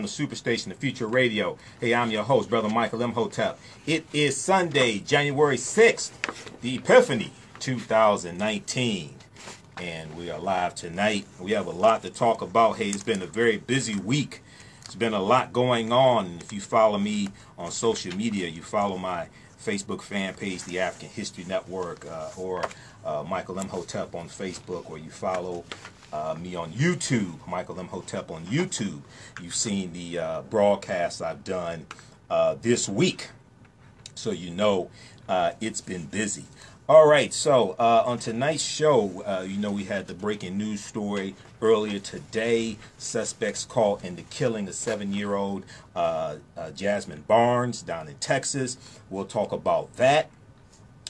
Superstation, the future radio. Hey, I'm your host, Brother Michael Imhotep. It is Sunday, January 6th, the Epiphany 2019. And we are live tonight. We have a lot to talk about. Hey, it's been a very busy week. It's been a lot going on. If you follow me on social media, you follow my Facebook fan page, the African History Network, or Michael Imhotep on Facebook, or you follow me on YouTube, Michael Imhotep on YouTube. You've seen the broadcasts I've done this week, so you know it's been busy. All right, so on tonight's show, we had the breaking news story earlier today. Suspects caught in the killing of 7-year-old Jazmine Barnes down in Texas. We'll talk about that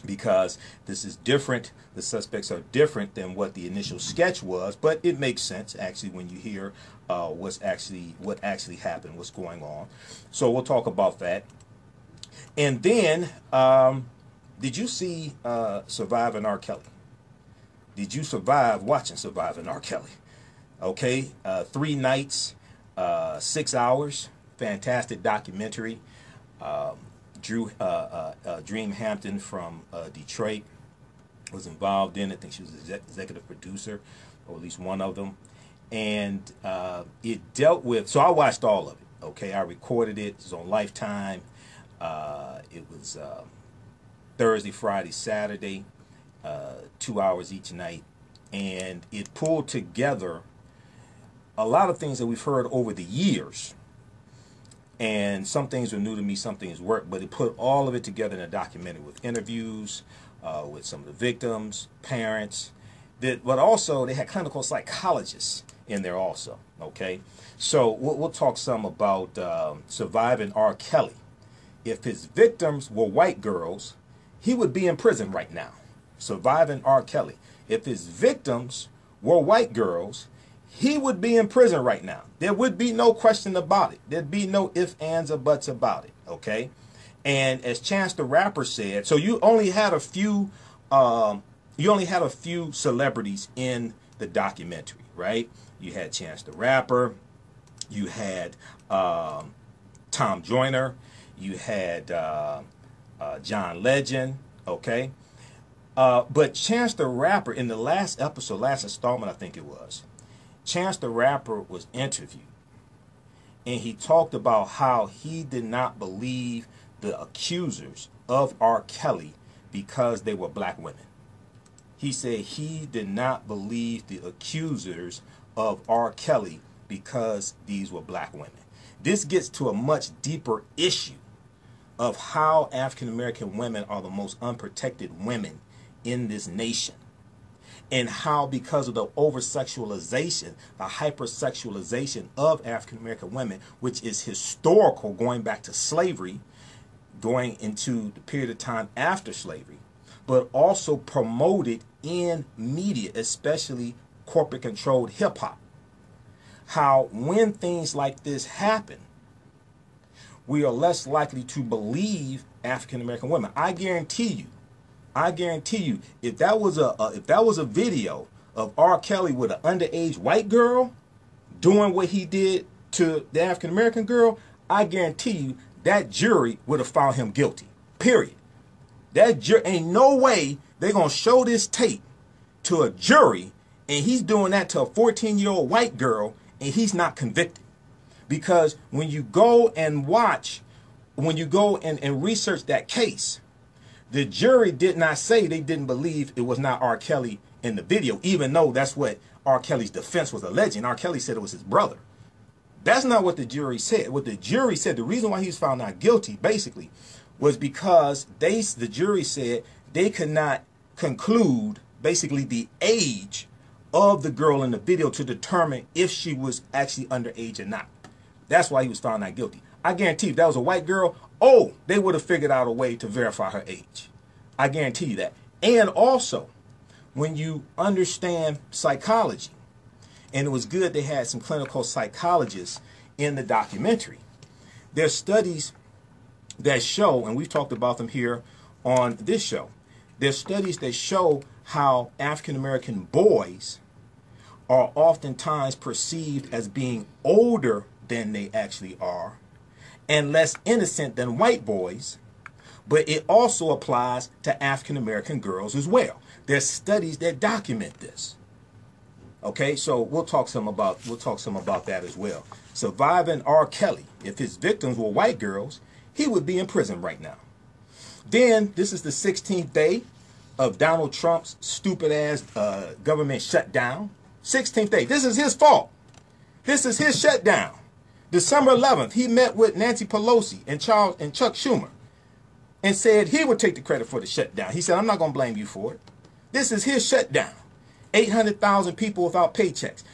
because this is different. The suspects are different than what the initial sketch was, but it makes sense actually when you hear what actually happened, what's going on. So we'll talk about that. And then did you see Surviving R. Kelly? Did you survive watching Surviving R. Kelly? Okay, 3 nights, 6 hours, fantastic documentary. Dream Hampton from Detroit was involved in it. I think she was the executive producer, or at least one of them. And it dealt with, so I watched all of it, okay? I recorded it. It was on Lifetime. It was Thursday, Friday, Saturday, 2 hours each night. And it pulled together a lot of things that we've heard over the years. And some things were new to me, some things weren't, but it put all of it together in a documentary with interviews with some of the victims, parents, but also they had clinical psychologists in there also, okay? So we'll talk some about Surviving R. Kelly. If his victims were white girls, he would be in prison right now. Surviving R. Kelly. If his victims were white girls, he would be in prison right now. There would be no question about it. There'd be no ifs, ands, or buts about it, okay? And as Chance the Rapper said, so you only had a few celebrities in the documentary, right? You had Chance the Rapper, you had Tom Joyner, you had John Legend, okay? But Chance the Rapper, in the last episode, last installment I think it was, Chance the Rapper was interviewed, and he talked about how he did not believe the accusers of R. Kelly because they were black women. He said he did not believe the accusers of R. Kelly because these were black women. This gets to a much deeper issue of how African American women are the most unprotected women in this nation. And how, because of the over-sexualization, the hypersexualization of African American women, which is historical, going back to slavery, going into the period of time after slavery, but also promoted in media, especially corporate-controlled hip-hop. How when things like this happen, we are less likely to believe African American women. I guarantee you, if that was a video of R. Kelly with an underage white girl doing what he did to the African American girl, I guarantee you that jury would have found him guilty. Period. That jury, ain't no way they're gonna show this tape to a jury and he's doing that to a 14-year-old white girl and he's not convicted. Because when you go and watch, when you go and research that case, the jury did not say they didn't believe it was not R. Kelly in the video, even though that's what R. Kelly's defense was alleging. R. Kelly said it was his brother. That's not what the jury said. What the jury said, the reason why he was found not guilty, basically, was because the jury said they could not conclude, basically, the age of the girl in the video to determine if she was actually underage or not. That's why he was found not guilty. I guarantee if that was a white girl, oh, they would have figured out a way to verify her age. I guarantee you that. And also, when you understand psychology, and it was good they had some clinical psychologists in the documentary, there's studies that show, and we've talked about them here on this show, there's studies that show how African American boys are oftentimes perceived as being older than they actually are, and less innocent than white boys, but it also applies to African American girls as well. There's studies that document this. Okay, so we'll talk some about that as well. Surviving R. Kelly, if his victims were white girls, he would be in prison right now. Then this is the 16th day of Donald Trump's stupid ass government shutdown. 16th day. This is his fault. This is his shutdown. December 11th, he met with Nancy Pelosi and Chuck Schumer and said he would take the credit for the shutdown. He said, I'm not going to blame you for it. This is his shutdown. 800,000 people without paychecks.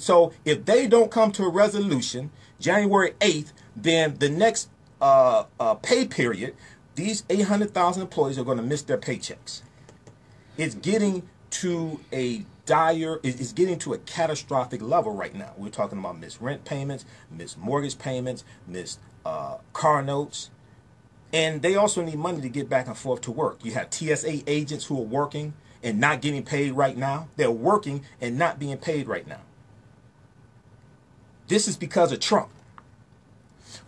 So if they don't come to a resolution January 8th, then the next pay period, these 800,000 employees are going to miss their paychecks. It's getting to a it's getting to a catastrophic level right now. We're talking about missed rent payments, missed mortgage payments, missed car notes. And they also need money to get back and forth to work. You have TSA agents who are working and not getting paid right now. They're working and not being paid right now. This is because of Trump.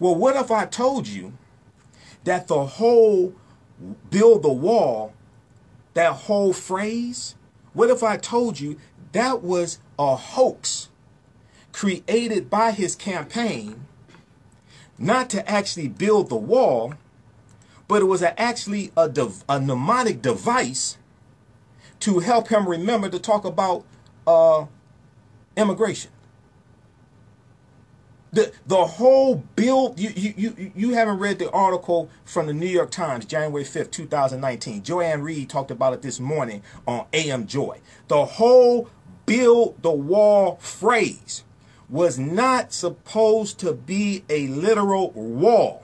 Well, what if I told you that the whole build the wall, that whole phrase, what if I told you that was a hoax created by his campaign, not to actually build the wall, but it was actually a mnemonic device to help him remember to talk about immigration. The whole build, you haven't read the article from the New York Times, January 5th, 2019. Joanne Reed talked about it this morning on AM Joy. The whole build the wall phrase was not supposed to be a literal wall.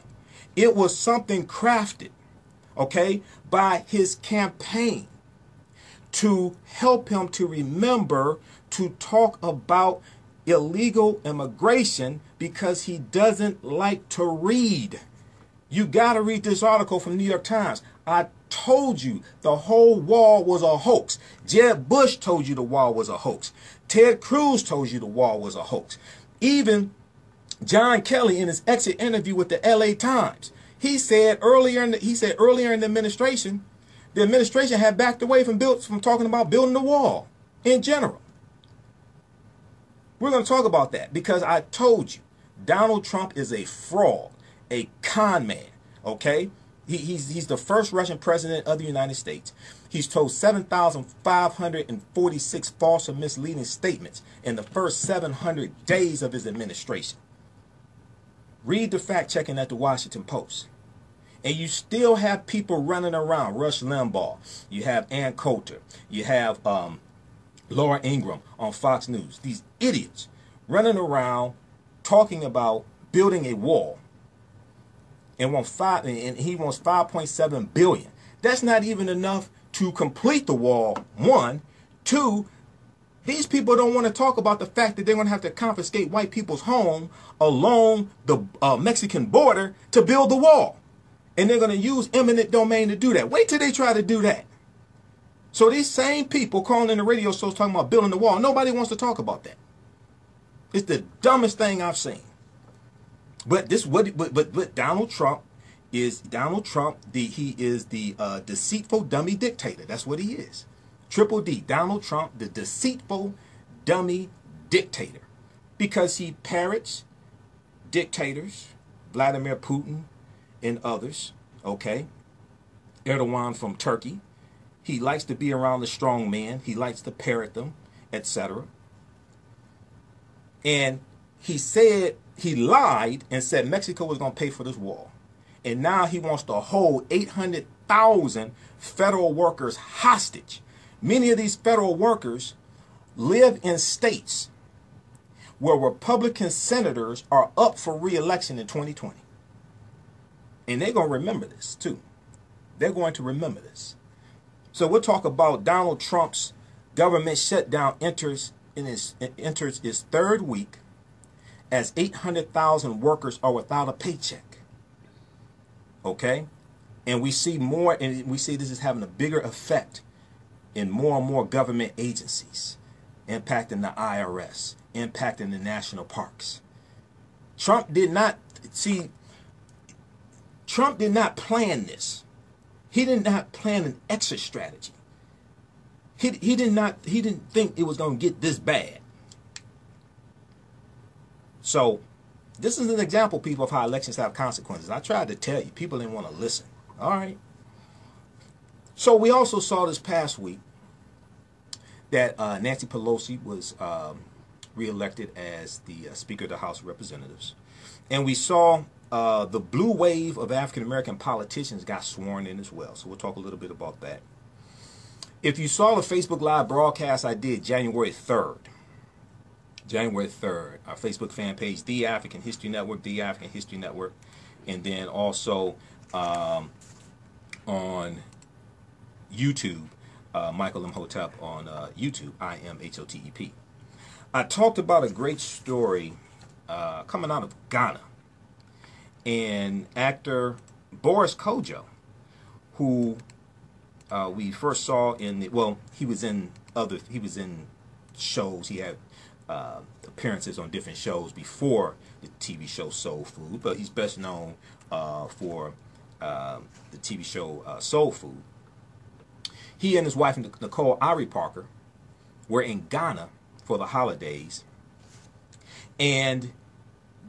It was something crafted, okay, by his campaign to help him to remember to talk about illegal immigration because he doesn't like to read. You got to read this article from New York Times. I told you the whole wall was a hoax. Jeb Bush told you the wall was a hoax. Ted Cruz told you the wall was a hoax. Even John Kelly in his exit interview with the LA Times, he said earlier in the administration had backed away from talking about building the wall in general. We're going to talk about that because I told you Donald Trump is a fraud, a con man, okay? He's the first Russian president of the United States. He's told 7,546 false or misleading statements in the first 700 days of his administration. Read the fact checking at the Washington Post. And you still have people running around. Rush Limbaugh. You have Ann Coulter. You have Laura Ingraham on Fox News. These idiots running around talking about building a wall. And he wants $5.7 billion. That's not even enough to complete the wall. One. Two, these people don't want to talk about the fact that they're going to have to confiscate white people's home along the Mexican border to build the wall. And they're going to use eminent domain to do that. Wait till they try to do that. So these same people calling in the radio shows talking about building the wall, nobody wants to talk about that. It's the dumbest thing I've seen. But Donald Trump is he is the deceitful dummy dictator. That's what he is. Triple D, Donald Trump, the deceitful dummy dictator. Because he parrots dictators, Vladimir Putin and others, okay? Erdogan from Turkey. He likes to be around the strong man. He likes to parrot them, etc. And he lied and said Mexico was going to pay for this wall. And now he wants to hold 800,000 federal workers hostage. Many of these federal workers live in states where Republican senators are up for re-election in 2020. And they're going to remember this too. They're going to remember this. So we'll talk about Donald Trump's government shutdown enters its third week as 800,000 workers are without a paycheck. Okay? And we see more, and we see this is having a bigger effect in more and more government agencies, impacting the IRS, impacting the national parks. Trump did not plan this. He did not plan an exit strategy. He didn't think it was going to get this bad. So this is an example, people, of how elections have consequences. I tried to tell you. People didn't want to listen. All right. So we also saw this past week that Nancy Pelosi was reelected as the Speaker of the House of Representatives. And we saw the blue wave of African-American politicians got sworn in as well. So we'll talk a little bit about that. If you saw the Facebook Live broadcast I did January 3rd, our Facebook fan page, The African History Network, The African History Network, and then also on YouTube, Michael Imhotep on YouTube, IMHOTEP. I talked about a great story coming out of Ghana, and actor Boris Kodjoe, who we first saw in he was in shows. He had appearances on different shows before the TV show Soul Food, but he's best known for the TV show Soul Food. He and his wife, Nicole Ari Parker, were in Ghana for the holidays, and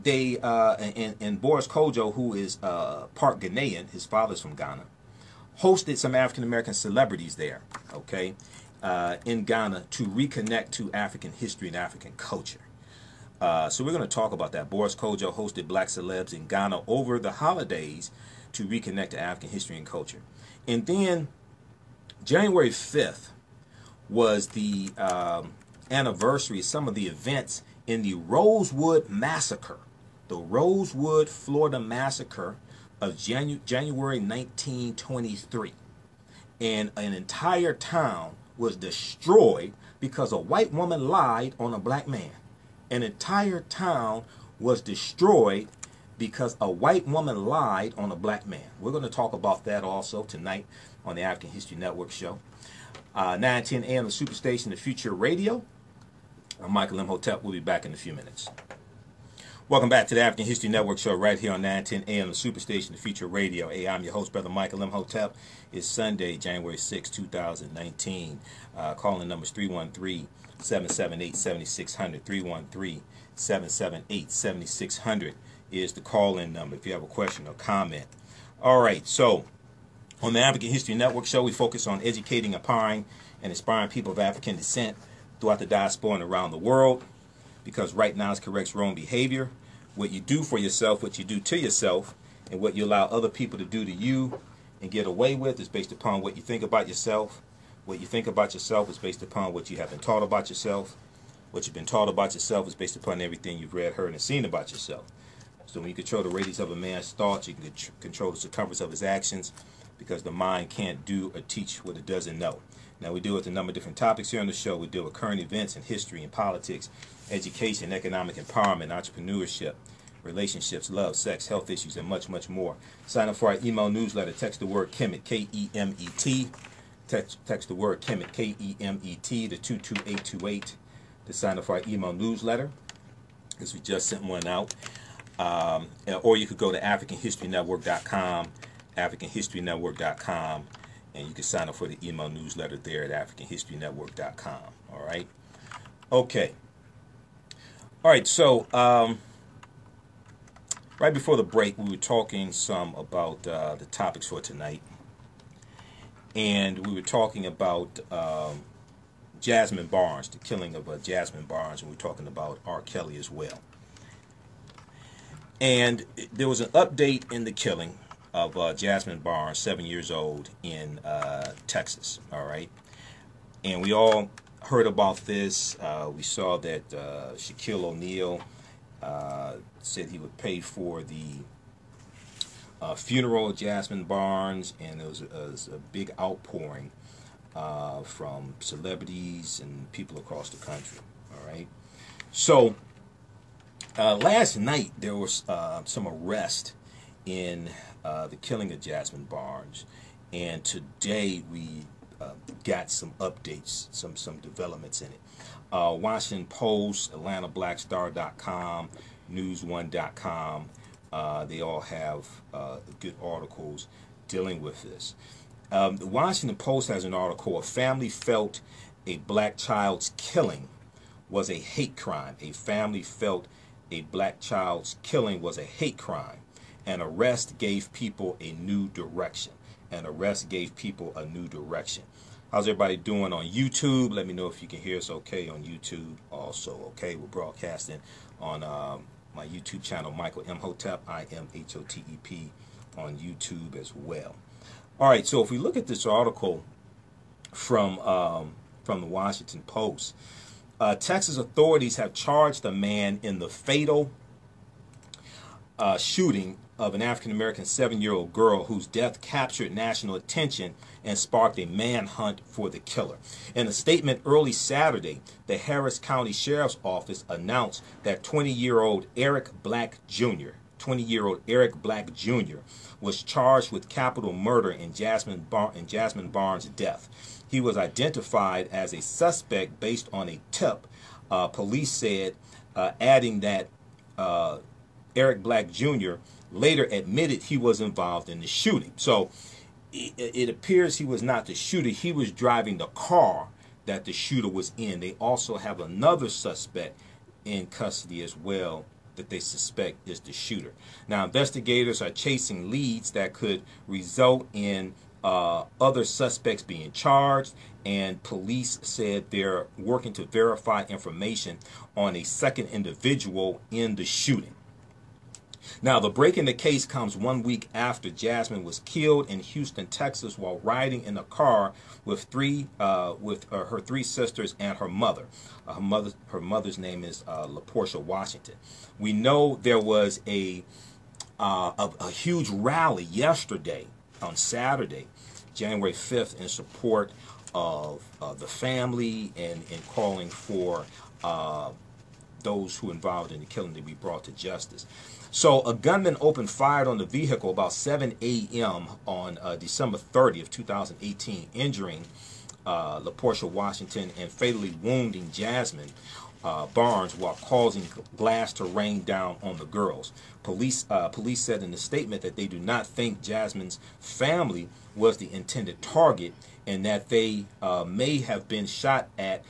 they and Boris Kodjoe, who is part Ghanaian, his father's from Ghana, hosted some African American celebrities there, okay, in Ghana to reconnect to African history and African culture. So we're going to talk about that. Boris Kodjoe hosted Black Celebs in Ghana over the holidays to reconnect to African history and culture. And then January 5th was the anniversary of some of the events in the Rosewood Massacre, the Rosewood, Florida Massacre of January 1923. And an entire town was destroyed because a white woman lied on a black man. An entire town was destroyed because a white woman lied on a black man. We're going to talk about that also tonight on the African History Network show. 9:10 AM, the Superstation, the Future Radio. I'm Michael Imhotep. We'll be back in a few minutes. Welcome back to the African History Network show right here on 9:10 AM, the Superstation, the Future Radio. Hey, I'm your host, Brother Michael Imhotep. It's Sunday, January 6, 2019. Calling numbers 313-778-7600. 313-778-7600 is the call-in number if you have a question or comment. All right, so on the African History Network show, we focus on educating, empowering, and inspiring people of African descent throughout the diaspora and around the world, because right now is corrects wrong behavior. What you do for yourself, what you do to yourself, and what you allow other people to do to you and get away with is based upon what you think about yourself. What you think about yourself is based upon what you have been taught about yourself. What you've been taught about yourself is based upon everything you've read, heard, and seen about yourself. So when you control the radius of a man's thoughts, you can control the circumference of his actions, because the mind can't do or teach what it doesn't know. Now, we deal with a number of different topics here on the show. We deal with current events in history and politics, education, economic empowerment, entrepreneurship, relationships, love, sex, health issues, and much, much more. Sign up for our email newsletter. Text the word Kemet, K-E-M-E-T. Text the word Kemet, K-E-M-E-T, to 22828 to sign up for our email newsletter, because we just sent one out. Or you could go to AfricanHistoryNetwork.com, AfricanHistoryNetwork.com, and you can sign up for the email newsletter there at AfricanHistoryNetwork.com. All right? Okay. All right, so right before the break, we were talking some about the topics for tonight. And we were talking about Jazmine Barnes, the killing of Jazmine Barnes, and we were talking about R. Kelly as well. And there was an update in the killing of Jazmine Barnes, 7 years old, in Texas, all right? And we all heard about this. We saw that Shaquille O'Neal said he would pay for the funeral of Jazmine Barnes, and there was a big outpouring from celebrities and people across the country, all right? So last night there was some arrest in the killing of Jazmine Barnes, and today we got some updates, some developments in it. Washington Post, AtlantaBlackStar.com, news1.com. They all have good articles dealing with this. The Washington Post has an article, a family felt a black child's killing was a hate crime. A family felt a black child's killing was a hate crime. An arrest gave people a new direction. An arrest gave people a new direction. How's everybody doing on YouTube? Let me know if you can hear us okay on YouTube also. Okay, we're broadcasting on my YouTube channel, Michael Imhotep, IMHOTEP, on YouTube as well. All right, so if we look at this article from the Washington Post, Texas authorities have charged a man in the fatal shooting of an African-American 7-year-old girl whose death captured national attention and sparked a manhunt for the killer. In a statement early Saturday, the Harris County Sheriff's Office announced that 20-year-old Eric Black Jr. Was charged with capital murder in Jazmine Barnes' death. He was identified as a suspect based on a tip, police said, adding that Eric Black Jr. later admitted he was involved in the shooting. So it appears he was not the shooter. He was driving the car that the shooter was in. They also have another suspect in custody as well that they suspect is the shooter. Now, investigators are chasing leads that could result in other suspects being charged, and police said they're working to verify information on a second individual in the shooting. Now, the break in the case comes 1 week after Jazmine was killed in Houston, Texas, while riding in a car with her three sisters and her mother. Her mother's name is LaPortia Washington. We know there was a huge rally yesterday on Saturday, January 5th, in support of the family and in calling for those who involved in the killing to be brought to justice. So a gunman opened fire on the vehicle about 7 a.m. on December 30th, 2018, injuring LaPortia Washington and fatally wounding Jazmine Barnes while causing glass to rain down on the girls. Police said in a statement that they do not think Jazmine's family was the intended target and that they may have been shot at,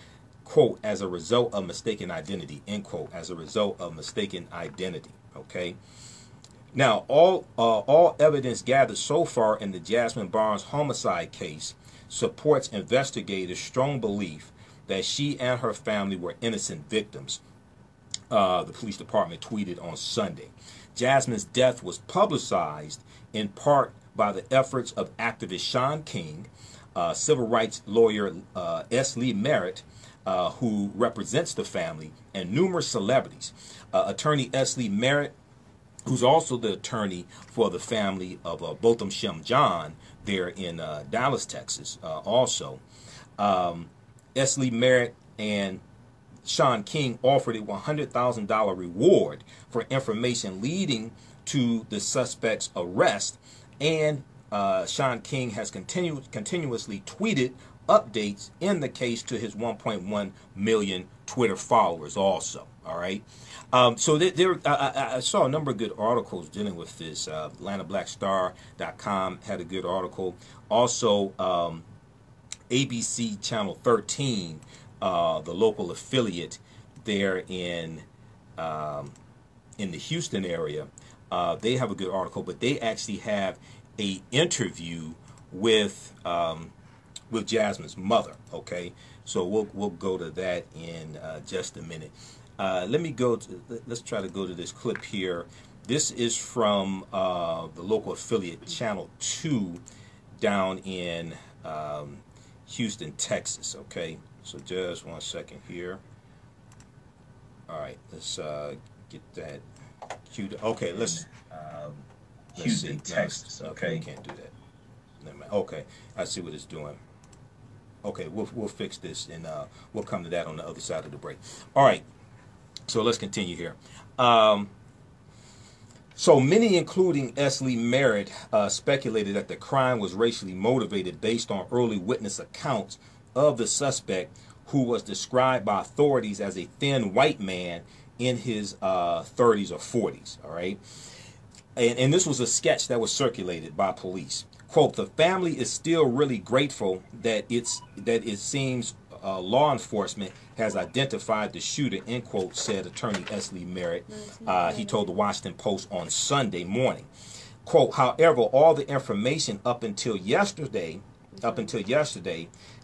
quote, as a result of mistaken identity, end quote, as a result of mistaken identity. Okay. Now, all evidence gathered so far in the Jazmine Barnes homicide case supports investigators' strong belief that she and her family were innocent victims. The police department tweeted on Sunday. Jazmine's death was publicized in part by the efforts of activist Sean King, civil rights lawyer S. Lee Merritt, who represents the family, and numerous celebrities. Attorney S. Lee Merritt, who's also the attorney for the family of Botham Shem John there in Dallas, Texas, also. S. Lee Merritt and Sean King offered a $100,000 reward for information leading to the suspect's arrest, and Sean King has continuously tweeted updates in the case to his 1.1 million Twitter followers also. All right. So I saw a number of good articles dealing with this. AtlantaBlackStar.com had a good article. Also, ABC Channel 13, the local affiliate there in the Houston area, they have a good article, but they actually have a interview with Jazmine's mother. Okay, so we'll go to that in just a minute. Let's try to go to this clip here. This is from the local affiliate Channel 2 down in Houston, Texas. Okay, so just 1 second here. All right, let's get that queued. Okay, let's Houston, see. Texas. Okay, you can't do that. Never mind. Okay, I see what it's doing. Okay, we'll fix this and we'll come to that on the other side of the break. All right. So let's continue here. So many, including S. Lee Merritt, speculated that the crime was racially motivated based on early witness accounts of the suspect, who was described by authorities as a thin white man in his 30s or 40s. All right. And this was a sketch that was circulated by police. Quote, the family is still really grateful that it seems law enforcement has identified the shooter, end quote, said attorney Esley Merritt. He told the Washington Post on Sunday morning. Quote, however, all the information up until yesterday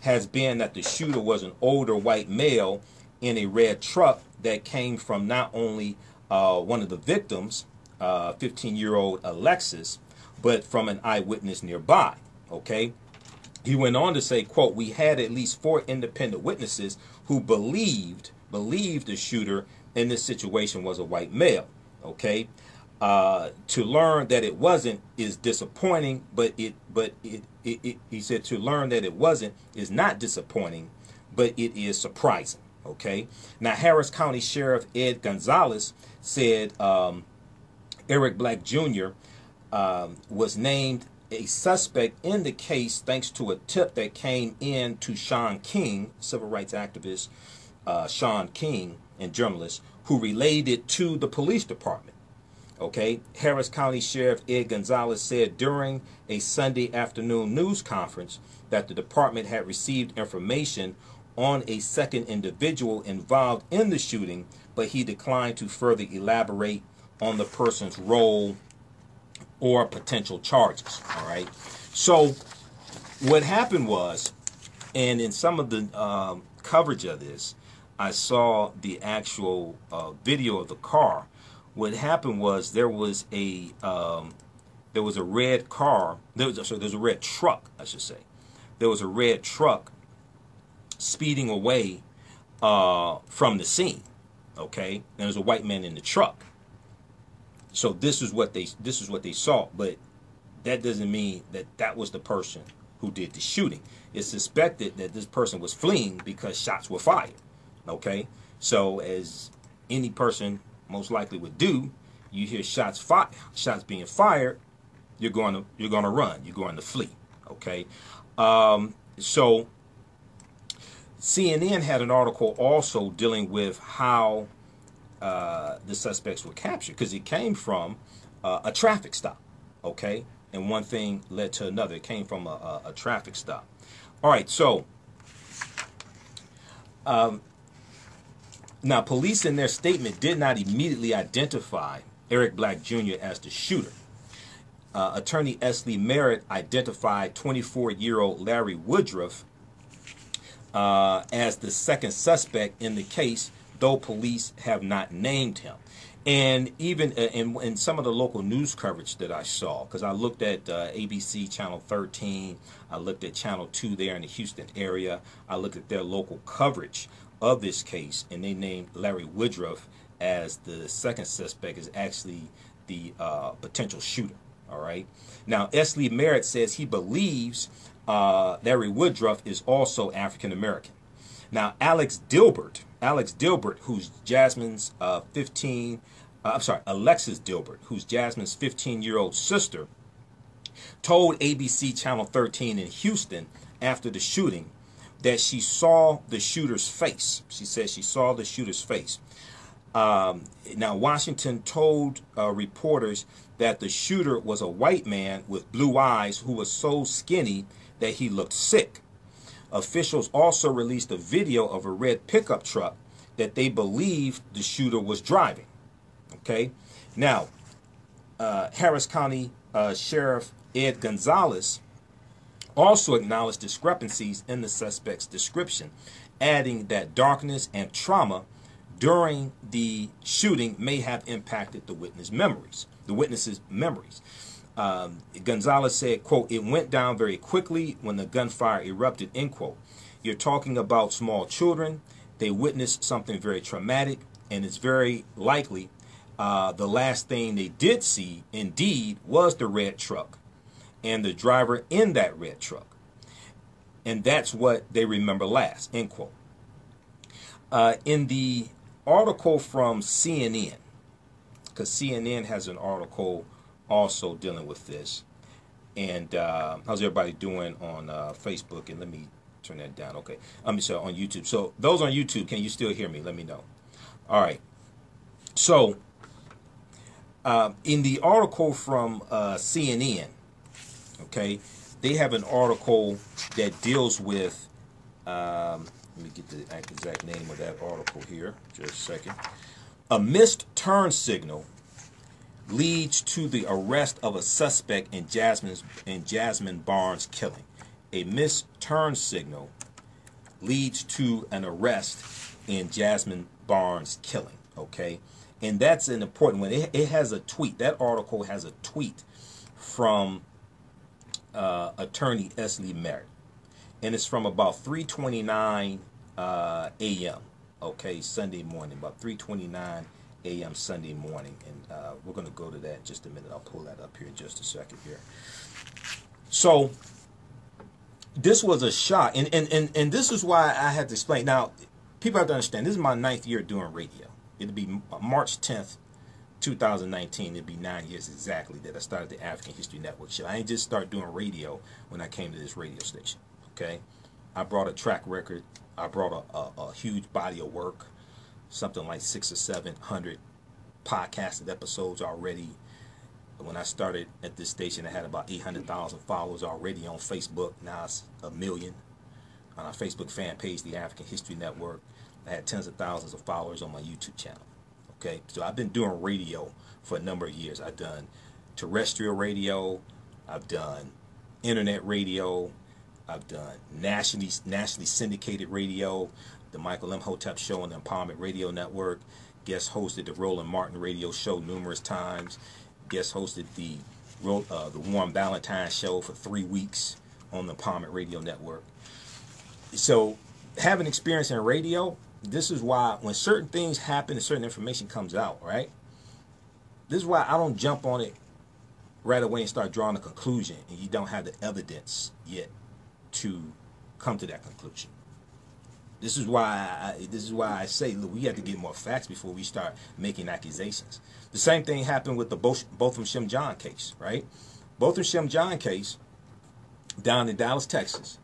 has been that the shooter was an older white male in a red truck that came from not only one of the victims, 15-year-old Alexis, but from an eyewitness nearby. Okay. He went on to say, quote, we had at least 4 independent witnesses who believed the shooter in this situation was a white male. Okay. To learn that it wasn't is disappointing, but he said to learn that it wasn't is not disappointing, but it is surprising. Okay. Now, Harris County Sheriff Ed Gonzalez said Eric Black Jr. Was named a suspect in the case thanks to a tip that came in to Sean King, civil rights activist Sean King, and journalist, who relayed it to the police department. Okay, Harris County Sheriff Ed Gonzalez said during a Sunday afternoon news conference that the department had received information on a second individual involved in the shooting, but he declined to further elaborate on the person's role or potential charges. All right. So what happened was, and in some of the coverage of this, I saw the actual video of the car. What happened was there was a red car. There's a red truck, I should say. There was a red truck speeding away from the scene. Okay, and there was a white man in the truck. So this is what they saw, but that doesn't mean that that was the person who did the shooting. It's suspected that this person was fleeing because shots were fired. Okay, so as any person most likely would do, you hear shots being fired, you're going to run, you're going to flee. Okay, so CNN had an article also dealing with how the suspects were captured, because it came from a traffic stop. Okay, and one thing led to another. It came from a traffic stop. All right, so now police in their statement did not immediately identify Eric Black Jr. as the shooter. Attorney Esley Merritt identified 24-year-old Larry Woodruff as the second suspect in the case, though police have not named him. And even in some of the local news coverage that I saw, because I looked at ABC Channel 13, I looked at Channel 2 there in the Houston area, I looked at their local coverage of this case, and they named Larry Woodruff as the second suspect, is actually the potential shooter. All right. Now, Esley Merritt says he believes Larry Woodruff is also African American. Now, Alexis Dilbert, who's Jazmine's Alexis Dilbert, who's Jazmine's 15-year-old sister, told ABC Channel 13 in Houston after the shooting that she saw the shooter's face. She says she saw the shooter's face. Now, Washington told reporters that the shooter was a white man with blue eyes who was so skinny that he looked sick. Officials also released a video of a red pickup truck that they believed the shooter was driving. Okay. Now, Harris County Sheriff Ed Gonzalez also acknowledged discrepancies in the suspect's description, adding that darkness and trauma during the shooting may have impacted the witness's memories. Gonzalez said, quote, it went down very quickly when the gunfire erupted, end quote. You're talking about small children. They witnessed something very traumatic, and it's very likely the last thing they did see, indeed, was the red truck and the driver in that red truck. And that's what they remember last, end quote. In the article from CNN, because CNN has an article also dealing with this, and how's everybody doing on Facebook? And let me turn that down. Okay, I'm sorry, on YouTube. So those on YouTube, can you still hear me? Let me know. All right. So, in the article from CNN, okay, they have an article that deals with, let me get the exact name of that article here, just a second. A missed turn signal leads to the arrest of a suspect in Jazmine Barnes killing. A missed turn signal leads to an arrest in Jazmine Barnes killing. Okay, and that's an important one. It has a tweet. That article has a tweet from attorney Esley Merritt, and it's from about 3:29 a.m. Okay, Sunday morning, about 3:29 a.m. Sunday morning, and we're going to go to that in just a minute. I'll pull that up here in just a second here. So this was a shock, and this is why I had to explain. Now, people have to understand, this is my 9th year doing radio. It'll be March 10th, 2019. It'll be 9 years exactly that I started the African History Network show. I ain't just start doing radio when I came to this radio station. Okay, I brought a track record. I brought a huge body of work, something like 600 or 700 podcasted episodes already. When I started at this station, I had about 800,000 followers already on Facebook. Now it's 1 million. On our Facebook fan page, the African History Network, I had tens of thousands of followers on my YouTube channel. Okay, so I've been doing radio for a number of years. I've done terrestrial radio, I've done internet radio, I've done nationally syndicated radio, the Michael Imhotep show on the Empowerment Radio Network, guest hosted the Roland Martin radio show numerous times, guest hosted the Warm Valentine show for 3 weeks on the Empowerment Radio Network. So having experience in radio, this is why when certain things happen and certain information comes out, right? This is why I don't jump on it right away and start drawing a conclusion and you don't have the evidence yet to come to that conclusion. This is why I say, look, we have to get more facts before we start making accusations. The same thing happened with the Botham Shem John case, right? Botham Shem John case down in Dallas, Texas.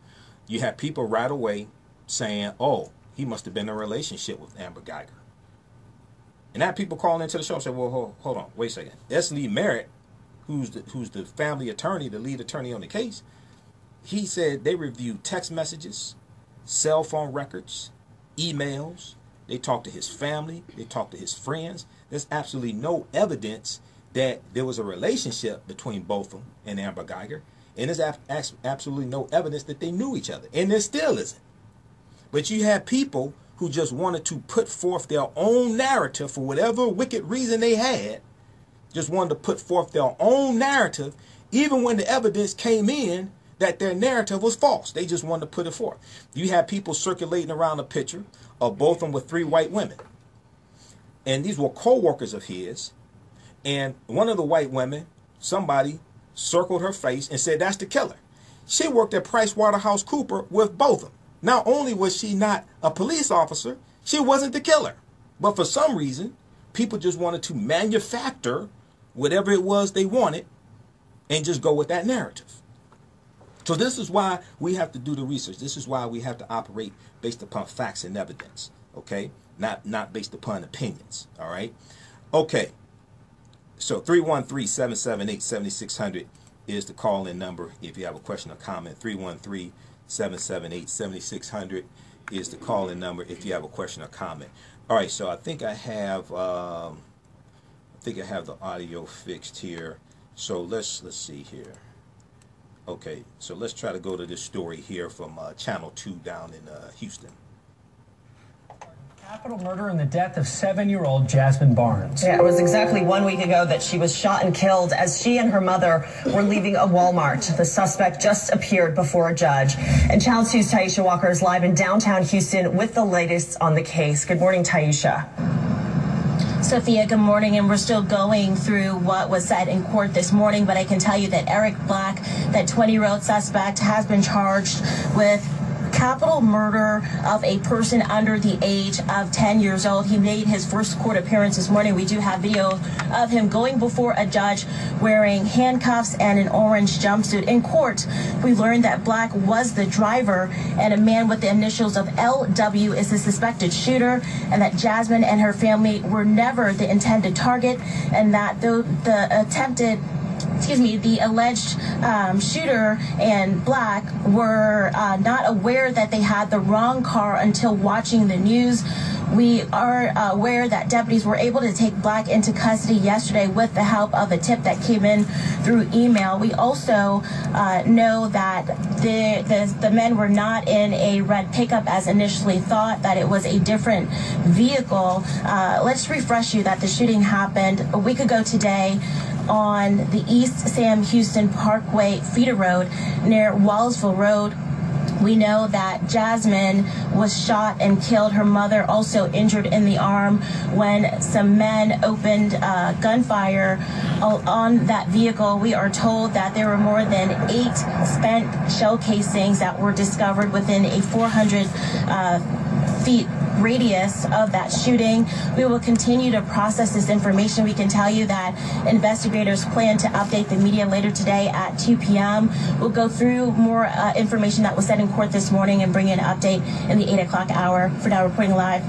You have people right away saying, oh, he must have been in a relationship with Amber Geiger. And now people calling into the show and say, well, hold on, wait a second. Esley Merritt, who's the family attorney, the lead attorney on the case, he said they reviewed text messages, cell phone records, emails. They talked to his family. They talked to his friends. There's absolutely no evidence that there was a relationship between Botham and Amber Geiger. And there's absolutely no evidence that they knew each other. And there still isn't. But you have people who just wanted to put forth their own narrative for whatever wicked reason they had, just wanted to put forth their own narrative, even when the evidence came in that their narrative was false. They just wanted to put it forth. You have people circulating around a picture of Botham with 3 white women. And these were co-workers of his. And one of the white women, somebody circled her face and said, that's the killer. She worked at PricewaterhouseCoopers with Botham. Not only was she not a police officer, she wasn't the killer. But for some reason, people just wanted to manufacture whatever it was they wanted and just go with that narrative. So this is why we have to do the research. This is why we have to operate based upon facts and evidence, okay? Not based upon opinions, all right? Okay, so 313-778-7600 is the call-in number if you have a question or comment. 313-778-7600 is the call-in number if you have a question or comment. All right, so I think I have the audio fixed here. So let's see here. Okay, so let's try to go to this story here from Channel 2 down in Houston. Capital murder and the death of 7-year-old Jazmine Barnes. Yeah, it was exactly 1 week ago that she was shot and killed as she and her mother were leaving a Walmart. The suspect just appeared before a judge. And Channel 2's Taisha Walker is live in downtown Houston with the latest on the case. Good morning, Taisha. Sophia, good morning, and we're still going through what was said in court this morning, but I can tell you that Eric Black, that 20-year-old suspect, has been charged with capital murder of a person under the age of 10 years old. He made his first court appearance this morning. We do have video of him going before a judge wearing handcuffs and an orange jumpsuit. In court, we learned that Black was the driver and a man with the initials of LW is the suspected shooter, and that Jazmine and her family were never the intended target, and that the alleged shooter and Black were not aware that they had the wrong car until watching the news. We are aware that deputies were able to take Black into custody yesterday with the help of a tip that came in through email. We also know that the men were not in a red pickup as initially thought, that it was a different vehicle. Let's refresh you that the shooting happened a week ago today on the East Sam Houston Parkway feeder road near Wallsville Road. We know that Jazmine was shot and killed. Her mother also injured in the arm when some men opened gunfire on that vehicle. We are told that there were more than 8 spent shell casings that were discovered within a 400 feet radius of that shooting. We will continue to process this information. We can tell you that investigators plan to update the media later today at 2 p.m. We'll go through more information that was said in court this morning and bring you an update in the 8 o'clock hour. For now, reporting live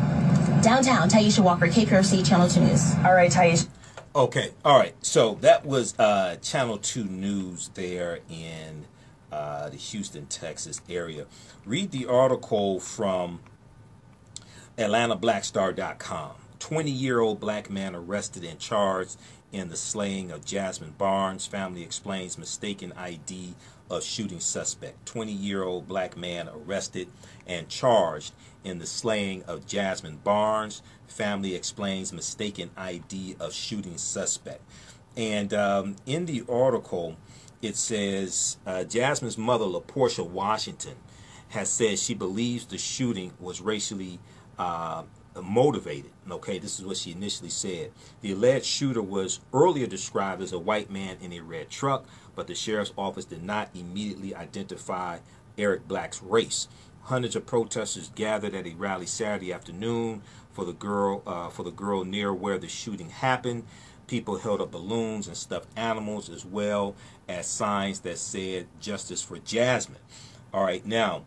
downtown, Taisha Walker, KPRC Channel 2 News. All right, Taisha. Okay, all right. So that was Channel 2 News there in the Houston, Texas area. Read the article from AtlantaBlackStar.com. 20-year-old Black man arrested and charged in the slaying of Jazmine Barnes. Family explains mistaken ID of shooting suspect. 20-year-old Black man arrested and charged in the slaying of Jazmine Barnes. Family explains mistaken ID of shooting suspect. And in the article, it says Jazmine's mother, LaPortia Washington, has said she believes the shooting was racially motivated. Okay, this is what she initially said. The alleged shooter was earlier described as a white man in a red truck, but the sheriff's office did not immediately identify Eric Black's race. Hundreds of protesters gathered at a rally Saturday afternoon for the girl near where the shooting happened. People held up balloons and stuffed animals, as well as signs that said "Justice for Jazmine." All right, now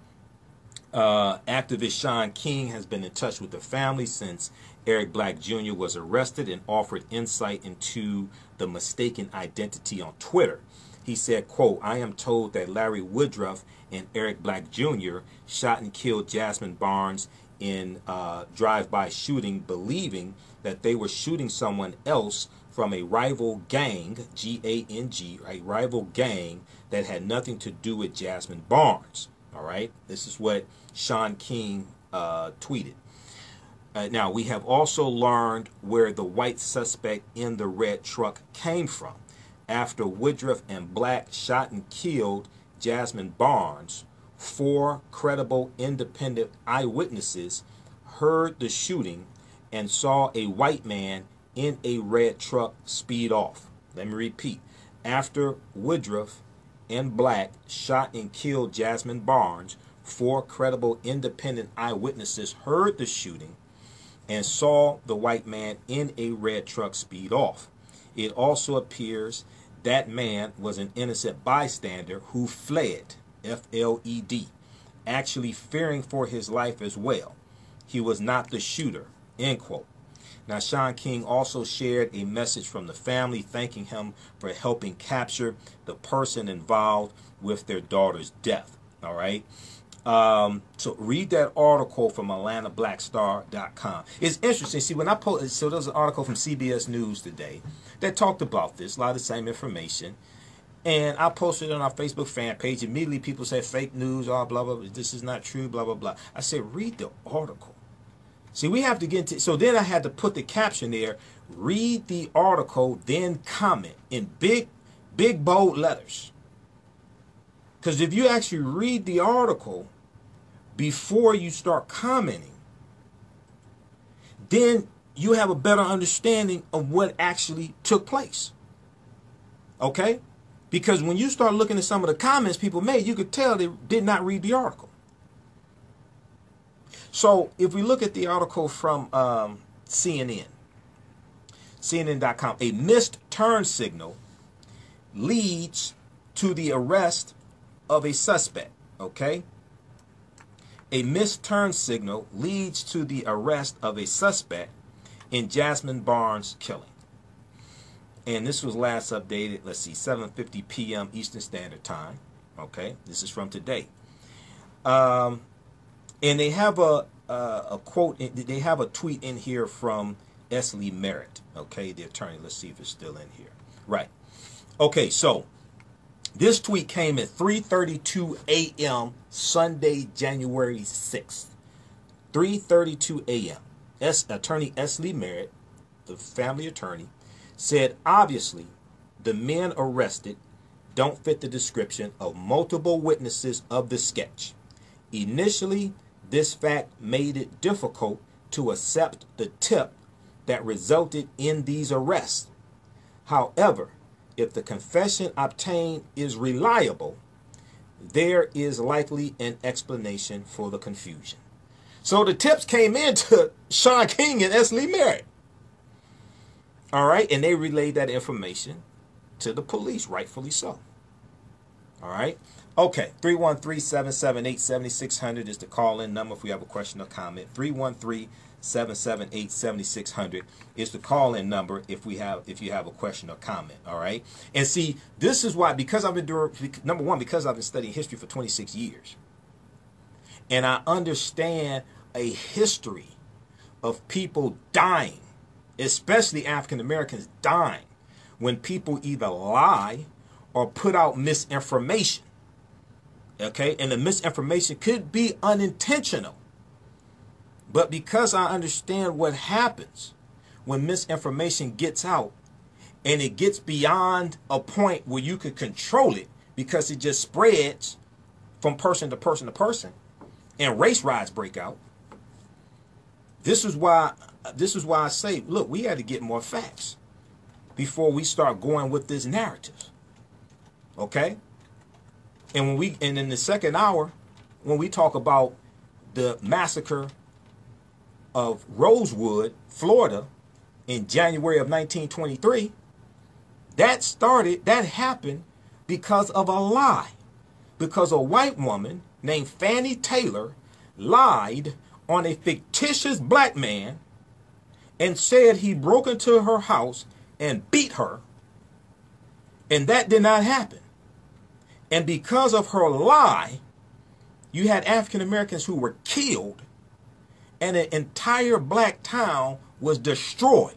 activist Sean King has been in touch with the family since Eric Black Jr. was arrested and offered insight into the mistaken identity on Twitter. He said, quote, "I am told that Larry Woodruff and Eric Black Jr. shot and killed Jazmine Barnes in drive-by shooting, believing that they were shooting someone else from a rival gang, G-A-N-G, a rival gang that had nothing to do with Jazmine Barnes." All right, this is what Sean King tweeted. Now, we have also learned where the white suspect in the red truck came from. After Woodruff and Black shot and killed Jazmine Barnes, 4 credible independent eyewitnesses heard the shooting and saw a white man in a red truck speed off. Let me repeat. After Woodruff and Black shot and killed Jazmine Barnes, 4 credible independent eyewitnesses heard the shooting and saw the white man in a red truck speed off. It also appears that man was an innocent bystander who fled, F-L-E-D, actually fearing for his life as well. He was not the shooter, end quote. Now, Sean King also shared a message from the family thanking him for helping capture the person involved with their daughter's death. All right. So read that article from AtlantaBlackStar.com. It's interesting. See, when I posted, so there was an article from CBS News today that talked about this, a lot of the same information. And I posted it on our Facebook fan page. Immediately people said fake news, blah, blah, blah. This is not true, blah, blah, blah. I said, read the article. See, we have to get into, so then I had to put the caption there, read the article, then comment in big, bold letters. Because if you actually read the article before you start commenting, then you have a better understanding of what actually took place. Okay? Because when you start looking at some of the comments people made, you could tell they did not read the article. So if we look at the article from CNN, CNN.com, a missed turn signal leads to the arrest of a suspect. Okay? A missed turn signal leads to the arrest of a suspect in Jazmine Barnes' killing. And this was last updated, let's see, 7:50 p.m. Eastern Standard Time. Okay, this is from today. And they have a quote, they have a tweet in here from Esley Merritt, okay, the attorney. Let's see if it's still in here. Right. Okay, so this tweet came at 3:32 a.m. Sunday, January 6th. 3:32 a.m. Attorney Esley Merritt, the family attorney, said, obviously, the men arrested don't fit the description of multiple witnesses of the sketch. Initially, this fact made it difficult to accept the tip that resulted in these arrests. However, if the confession obtained is reliable, there is likely an explanation for the confusion. So the tips came in to Sean King and Esley Merritt. All right, and they relayed that information to the police, rightfully so. All right. Okay, 313-778-7600 is the call-in number if we have a question or comment. 313-778-7600 is the call-in number if you have a question or comment. All right. And see, this is why, because I've been doing, number one, because I've been studying history for 26 years, and I understand a history of people dying, especially African Americans dying, when people either lie or put out misinformation. Okay, and the misinformation could be unintentional. But because I understand what happens when misinformation gets out and it gets beyond a point where you could control it because it just spreads from person to person to person and race riots break out. This is why I say, look, we had to get more facts before we start going with this narrative. Okay? And in the second hour, when we talk about the massacre of Rosewood, Florida, in January of 1923, that happened because of a lie. Because a white woman named Fannie Taylor lied on a fictitious black man and said he broke into her house and beat her. And that did not happen. And because of her lie, you had African Americans who were killed and an entire black town was destroyed.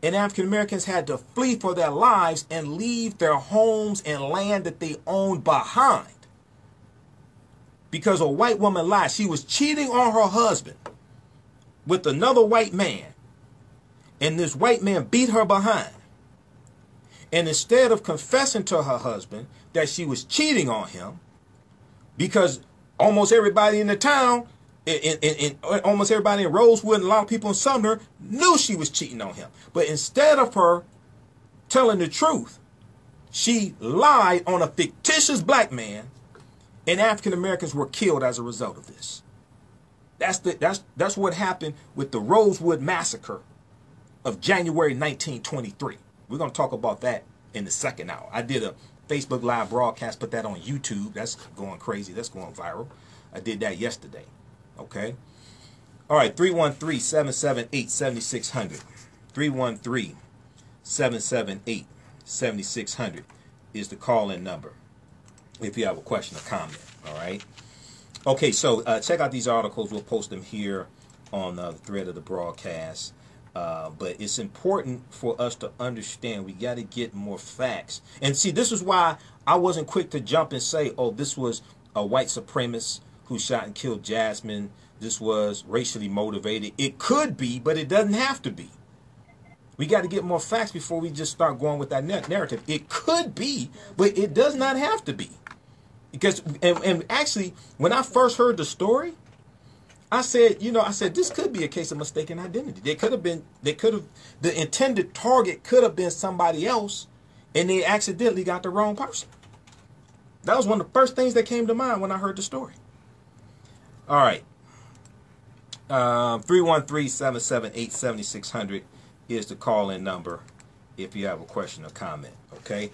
And African Americans had to flee for their lives and leave their homes and land that they owned behind. Because a white woman lied. She was cheating on her husband with another white man. And this white man beat her behind. And instead of confessing to her husband that she was cheating on him, because almost everybody in the town, almost everybody in Rosewood and a lot of people in Sumner knew she was cheating on him. But instead of her telling the truth, she lied on a fictitious black man, and African Americans were killed as a result of this. That's what happened with the Rosewood Massacre of January 1923. We're going to talk about that in the second hour. I did a Facebook Live broadcast, put that on YouTube. That's going crazy. That's going viral. I did that yesterday. Okay. All right. 313-778-7600. 313-778-7600 is the call-in number if you have a question or comment. All right. Okay. So check out these articles. We'll post them here on the thread of the broadcast. But it's important for us to understand we got to get more facts. And see, this is why I wasn't quick to jump and say, oh, this was a white supremacist who shot and killed Jazmine. This was racially motivated. It could be, but it doesn't have to be. We got to get more facts before we just start going with that narrative. It could be, but it does not have to be. Because, and actually, when I first heard the story, I said, this could be a case of mistaken identity. The intended target could have been somebody else, and they accidentally got the wrong person. That was one of the first things that came to mind when I heard the story. All right. 313-778-7600 is the call-in number if you have a question or comment. Okay,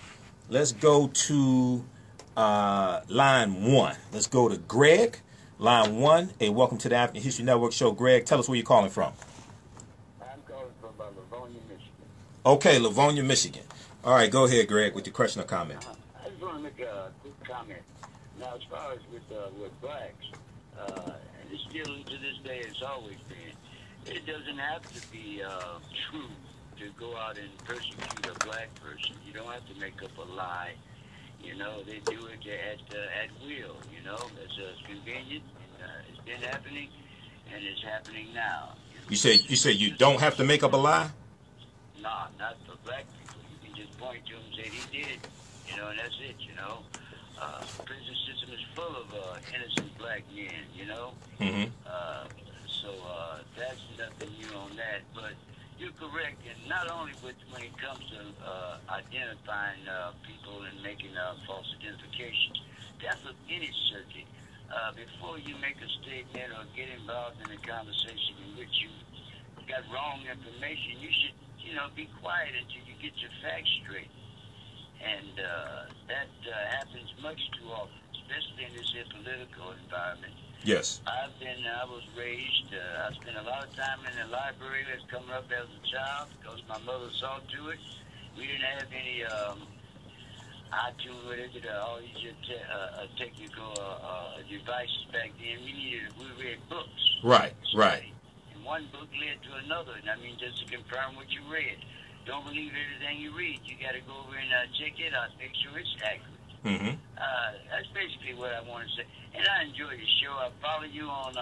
let's go to line 1. Let's go to Greg, line 1. Hey, welcome to the African History Network show. Greg, tell us where you're calling from. I'm calling from Livonia, Michigan. Okay, Livonia, Michigan. All right, go ahead, Greg, with your question or comment. I just want to make a quick comment. Now, as far as with blacks, and it's still to this day, it's always been, it doesn't have to be true to go out and persecute a black person. You don't have to make up a lie. You know, they do it at will. You know, it's convenient. And, it's been happening, and it's happening now. You say you don't have to make up a lie? Nah, not for black people. You can just point to him and say he did. You know, and that's it. You know, prison system is full of innocent black men. You know, so that's nothing new on that. But you're correct, and not only when it comes to identifying people and making false identifications. That's with any circuit. Before you make a statement or get involved in a conversation in which you got wrong information, you should, be quiet until you get your facts straight. And that happens much too often, especially in this here political environment. Yes. I was raised, I spent a lot of time in the library that's coming up as a child because my mother saw to it. We didn't have any iTunes, all these technical devices back then. We read books. Right. And one book led to another, and I mean, just to confirm what you read. Don't believe everything you read. You got to go over and check it out, make sure it's accurate. That's basically what I want to say. And I enjoy your show. I follow you on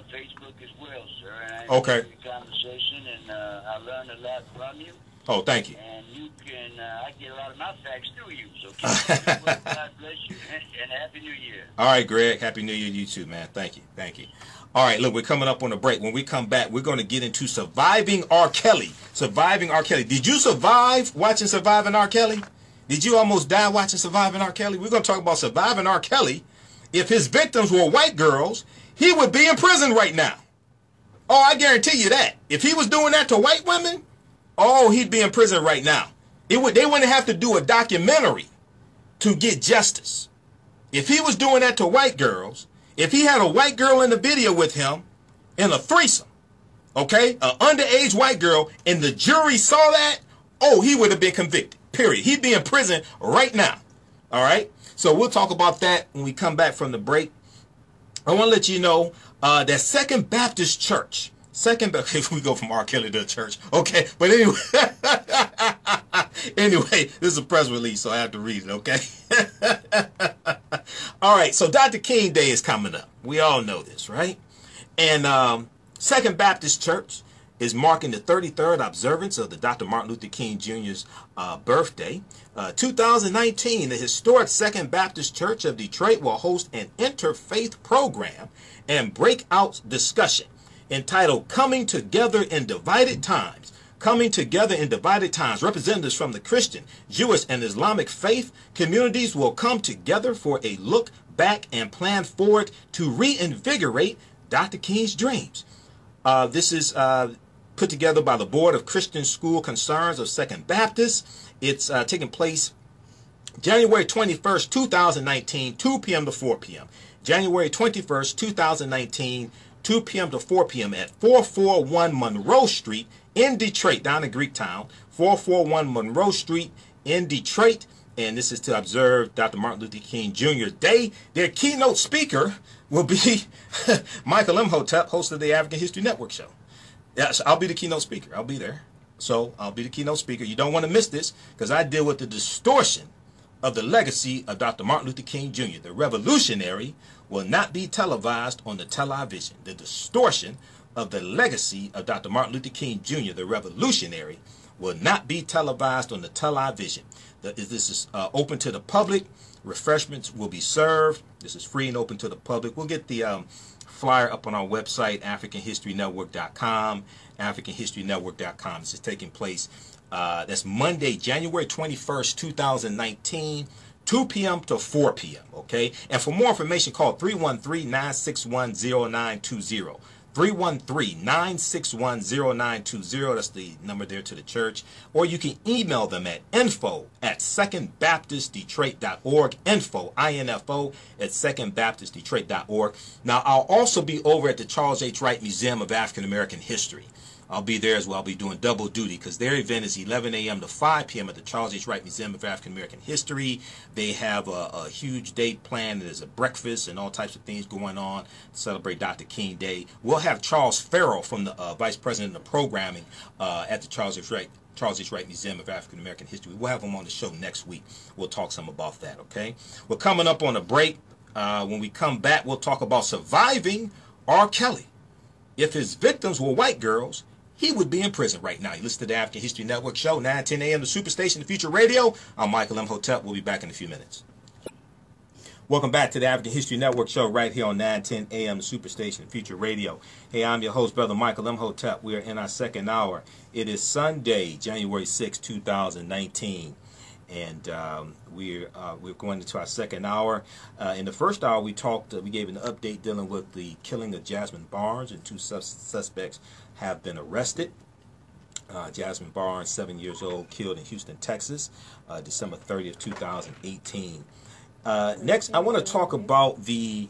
Facebook as well, sir. And I enjoy the conversation, and I learned a lot from you. Oh, thank you. And you can, I get a lot of my facts through you. So keep up the work. God bless you, and Happy New Year. All right, Greg. Happy New Year to you too, man. Thank you. All right, look, we're coming up on a break. When we come back, we're going to get into surviving R. Kelly. Surviving R. Kelly. Did you survive watching Surviving R. Kelly? Did you almost die watching Surviving R. Kelly? We're going to talk about Surviving R. Kelly. If his victims were white girls, he would be in prison right now. Oh, I guarantee you that. If he was doing that to white women, oh, he'd be in prison right now. They wouldn't have to do a documentary to get justice. If he was doing that to white girls, if he had a white girl in the video with him in a threesome, okay, an underage white girl, and the jury saw that, oh, he would have been convicted, period. He'd be in prison right now, all right? So we'll talk about that when we come back from the break. I want to let you know that Second Baptist Church, if we go from R. Kelly to church, okay, but anyway, this is a press release, so I have to read it, okay? All right, so Dr. King Day is coming up. We all know this, right? And Second Baptist Church is marking the 33rd observance of the Dr. Martin Luther King Jr.'s birthday. 2019, the historic Second Baptist Church of Detroit will host an interfaith program and breakout discussion entitled Coming Together in Divided Times. Coming Together in Divided Times. Representatives from the Christian, Jewish, and Islamic faith communities will come together for a look back and plan forward to reinvigorate Dr. King's dreams. This is put together by the Board of Christian School Concerns of Second Baptist. It's taking place January 21st, 2019, 2 p.m. to 4 p.m. January 21st, 2019, 2 p.m. to 4 p.m. at 441 Monroe Street in Detroit, down in Greektown. 441 Monroe Street in Detroit. And this is to observe Dr. Martin Luther King Jr.'s Day. Their keynote speaker will be Michael Imhotep, host of the African History Network show. Yes, I'll be the keynote speaker. I'll be there. So I'll be the keynote speaker. You don't want to miss this because I deal with the distortion of the legacy of Dr. Martin Luther King Jr. The revolutionary will not be televised on the television. The distortion of the legacy of Dr. Martin Luther King Jr., the revolutionary, will not be televised on the television. This is open to the public. Refreshments will be served. This is free and open to the public. We'll get the flyer up on our website, AfricanHistoryNetwork.com, AfricanHistoryNetwork.com. This is taking place. That's Monday, January 21st, 2019, 2 p.m. to 4 p.m., okay? And for more information, call 313-961-0920. 313-961-0920. That's the number there to the church. Or you can email them at info@secondbaptistdetroit.org. Info, I-N-F-O, at secondbaptistdetroit.org. Now, I'll also be over at the Charles H. Wright Museum of African American History. I'll be there as well. I'll be doing double duty because their event is 11 a.m. to 5 p.m. at the Charles H. Wright Museum of African American History. They have a huge date planned. There's a breakfast and all types of things going on to celebrate Dr. King Day. We'll have Charles Farrell from the Vice President of Programming at the Charles H. Wright Museum of African American History. We'll have him on the show next week. We'll talk some about that, okay? We're coming up on a break. When we come back, we'll talk about surviving R. Kelly. If his victims were white girls, he would be in prison right now. You listen to the African History Network show, 9:10 a.m. the Superstation, the Future Radio. I'm Michael Imhotep. We'll be back in a few minutes. Welcome back to the African History Network show right here on 9:10 a.m. the Superstation, Future Radio. Hey, I'm your host, Brother Michael Imhotep. We are in our second hour. It is Sunday, January 6, 2019. And we're going into our second hour. In the first hour, we gave an update dealing with the killing of Jazmine Barnes, and two suspects have been arrested. Jazmine Barnes, 7 years old, killed in Houston, Texas, December 30th, 2018. Next, I want to talk about the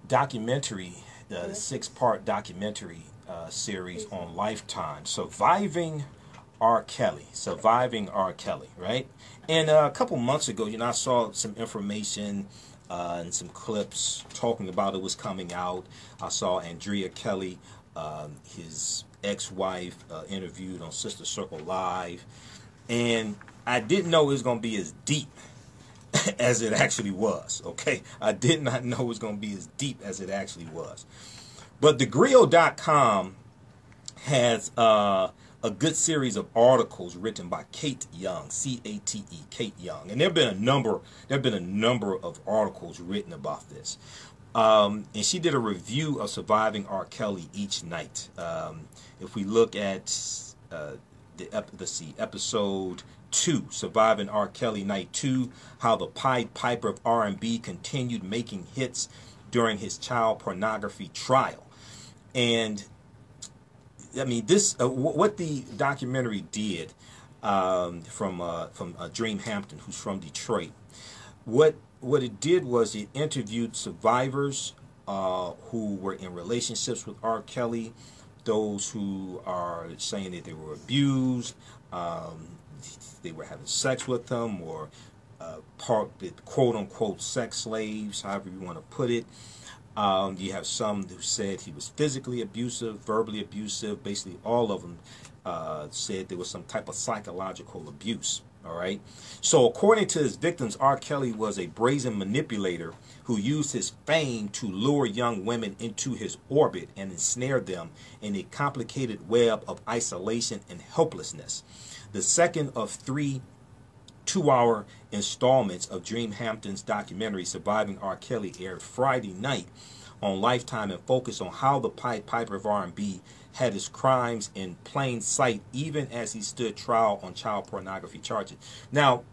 documentary, the 6-part documentary series on Lifetime, Surviving R. Kelly, right? And a couple months ago, I saw some information and some clips talking about it was coming out. I saw Andrea Kelly, his ex-wife, interviewed on Sister Circle Live, and I didn't know it was going to be as deep as it actually was, okay? I did not know it was going to be as deep as it actually was. But thegrio.com has a good series of articles written by Kate Young, C-A-T-E, Kate Young, and there've been a number of articles written about this. And she did a review of Surviving R. Kelly each night. If we look at episode 2, Surviving R. Kelly, night 2, how the Pied Piper of R&B continued making hits during his child pornography trial. And I mean, this what the documentary did from Dream Hampton, who's from Detroit. What it did was it interviewed survivors who were in relationships with R. Kelly, those who are saying that they were abused, they were having sex with them, or quote unquote sex slaves, however you want to put it. You have some who said he was physically abusive, verbally abusive. Basically, all of them said there was some type of psychological abuse. All right. So according to his victims, R. Kelly was a brazen manipulator who used his fame to lure young women into his orbit and ensnare them in a complicated web of isolation and helplessness. The second of 3 2-hour installments of Dream Hampton's documentary Surviving R. Kelly aired Friday night on Lifetime and focused on how the Pied Piper of R&B had his crimes in plain sight even as he stood trial on child pornography charges. Now,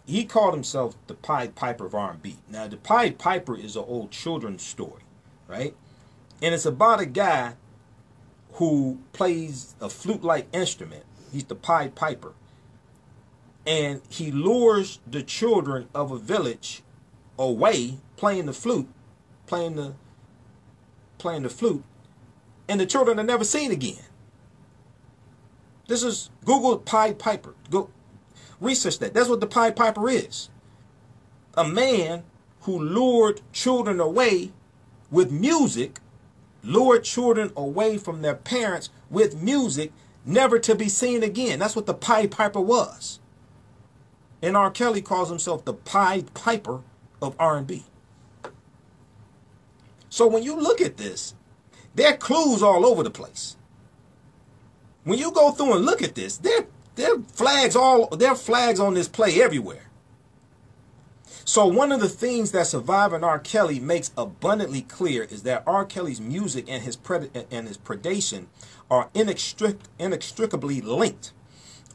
he called himself the Pied Piper of R&B. Now, the Pied Piper is an old children's story, right? And it's about a guy who plays a flute-like instrument. He's the Pied Piper. And he lures the children of a village away playing the flute, and the children are never seen again. This is Google Pied Piper. Go research that. That's what the Pied Piper is. A man who lured children away with music, lured children away from their parents with music, never to be seen again. That's what the Pied Piper was. And R. Kelly calls himself the Pied Piper of R&B. So when you look at this, there are clues all over the place. When you go through and look at this, there are flags on this play everywhere. So one of the things that Surviving R. Kelly makes abundantly clear is that R. Kelly's music and his predation are inextricably linked.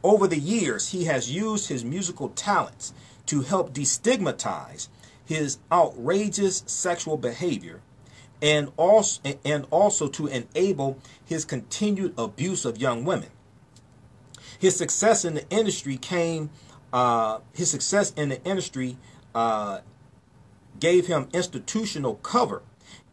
Over the years, he has used his musical talents to help destigmatize his outrageous sexual behavior and also to enable his continued abuse of young women. His success in the industry gave him institutional cover,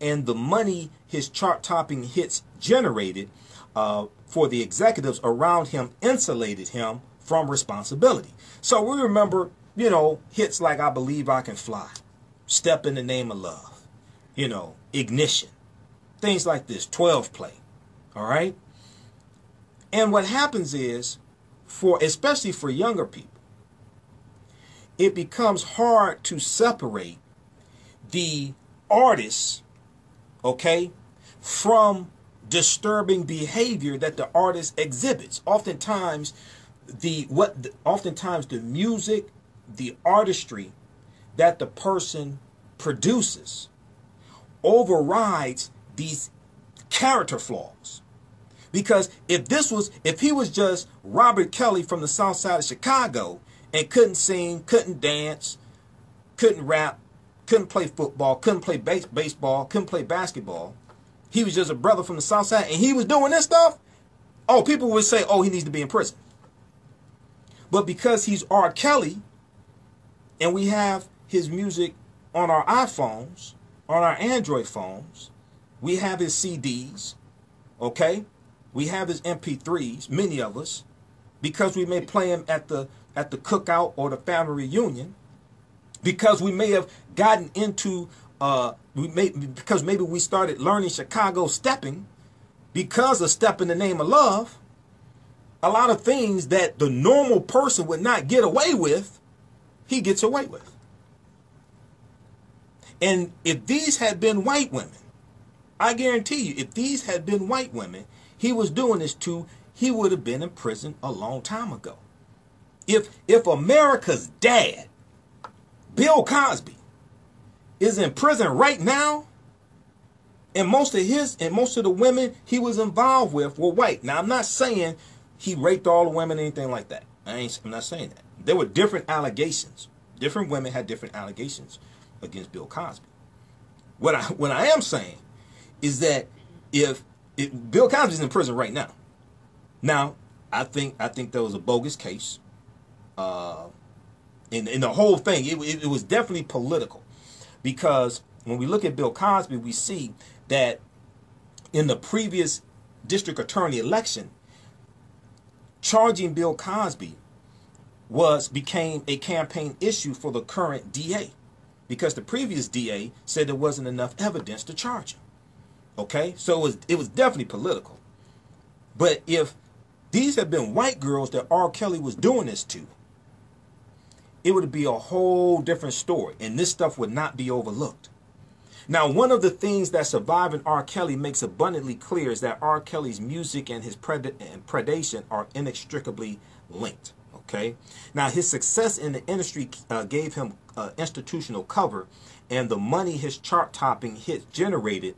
and the money his chart-topping hits generated for the executives around him insulated him from responsibility. So we remember, you know, hits like I Believe I Can Fly, Step in the Name of Love, you know, Ignition, things like this, 12 Play, all right? And what happens is, especially for younger people, it becomes hard to separate the artist, okay, from disturbing behavior that the artist exhibits. Oftentimes the music, the artistry that the person produces overrides these character flaws. Because if he was just Robert Kelly from the South Side of Chicago and couldn't sing, couldn't dance, couldn't rap, couldn't play football, couldn't play baseball, couldn't play basketball, he was just a brother from the South Side and he was doing this stuff, oh, people would say, oh, he needs to be in prison. But because he's R. Kelly and we have his music on our iPhones, on our Android phones, we have his CDs, okay? We have his MP3s, many of us, because we may play him at the cookout or the family reunion, because we may have gotten into, because maybe we started learning Chicago stepping because of Step in the Name of Love. A lot of things that the normal person would not get away with, he gets away with. And if these had been white women, I guarantee you, if these had been white women he was doing this to, he would have been in prison a long time ago. If America's dad, Bill Cosby, is in prison right now, and most of the women he was involved with were white. Now, I'm not saying he raped all the women or anything like that. I'm not saying that. There were different allegations. Different women had different allegations against Bill Cosby. What I am saying is that if Bill Cosby's in prison right now. Now, I think there was a bogus case. In the whole thing, it was definitely political, because when we look at Bill Cosby, we see that in the previous district attorney election, charging Bill Cosby became a campaign issue for the current DA, because the previous DA said there wasn't enough evidence to charge him. Okay, so it was definitely political. But if these had been white girls that R. Kelly was doing this to, it would be a whole different story, and this stuff would not be overlooked. Now, one of the things that Surviving R. Kelly makes abundantly clear is that R. Kelly's music and his predation are inextricably linked. Okay, now his success in the industry gave him institutional cover, and the money his chart-topping hits generated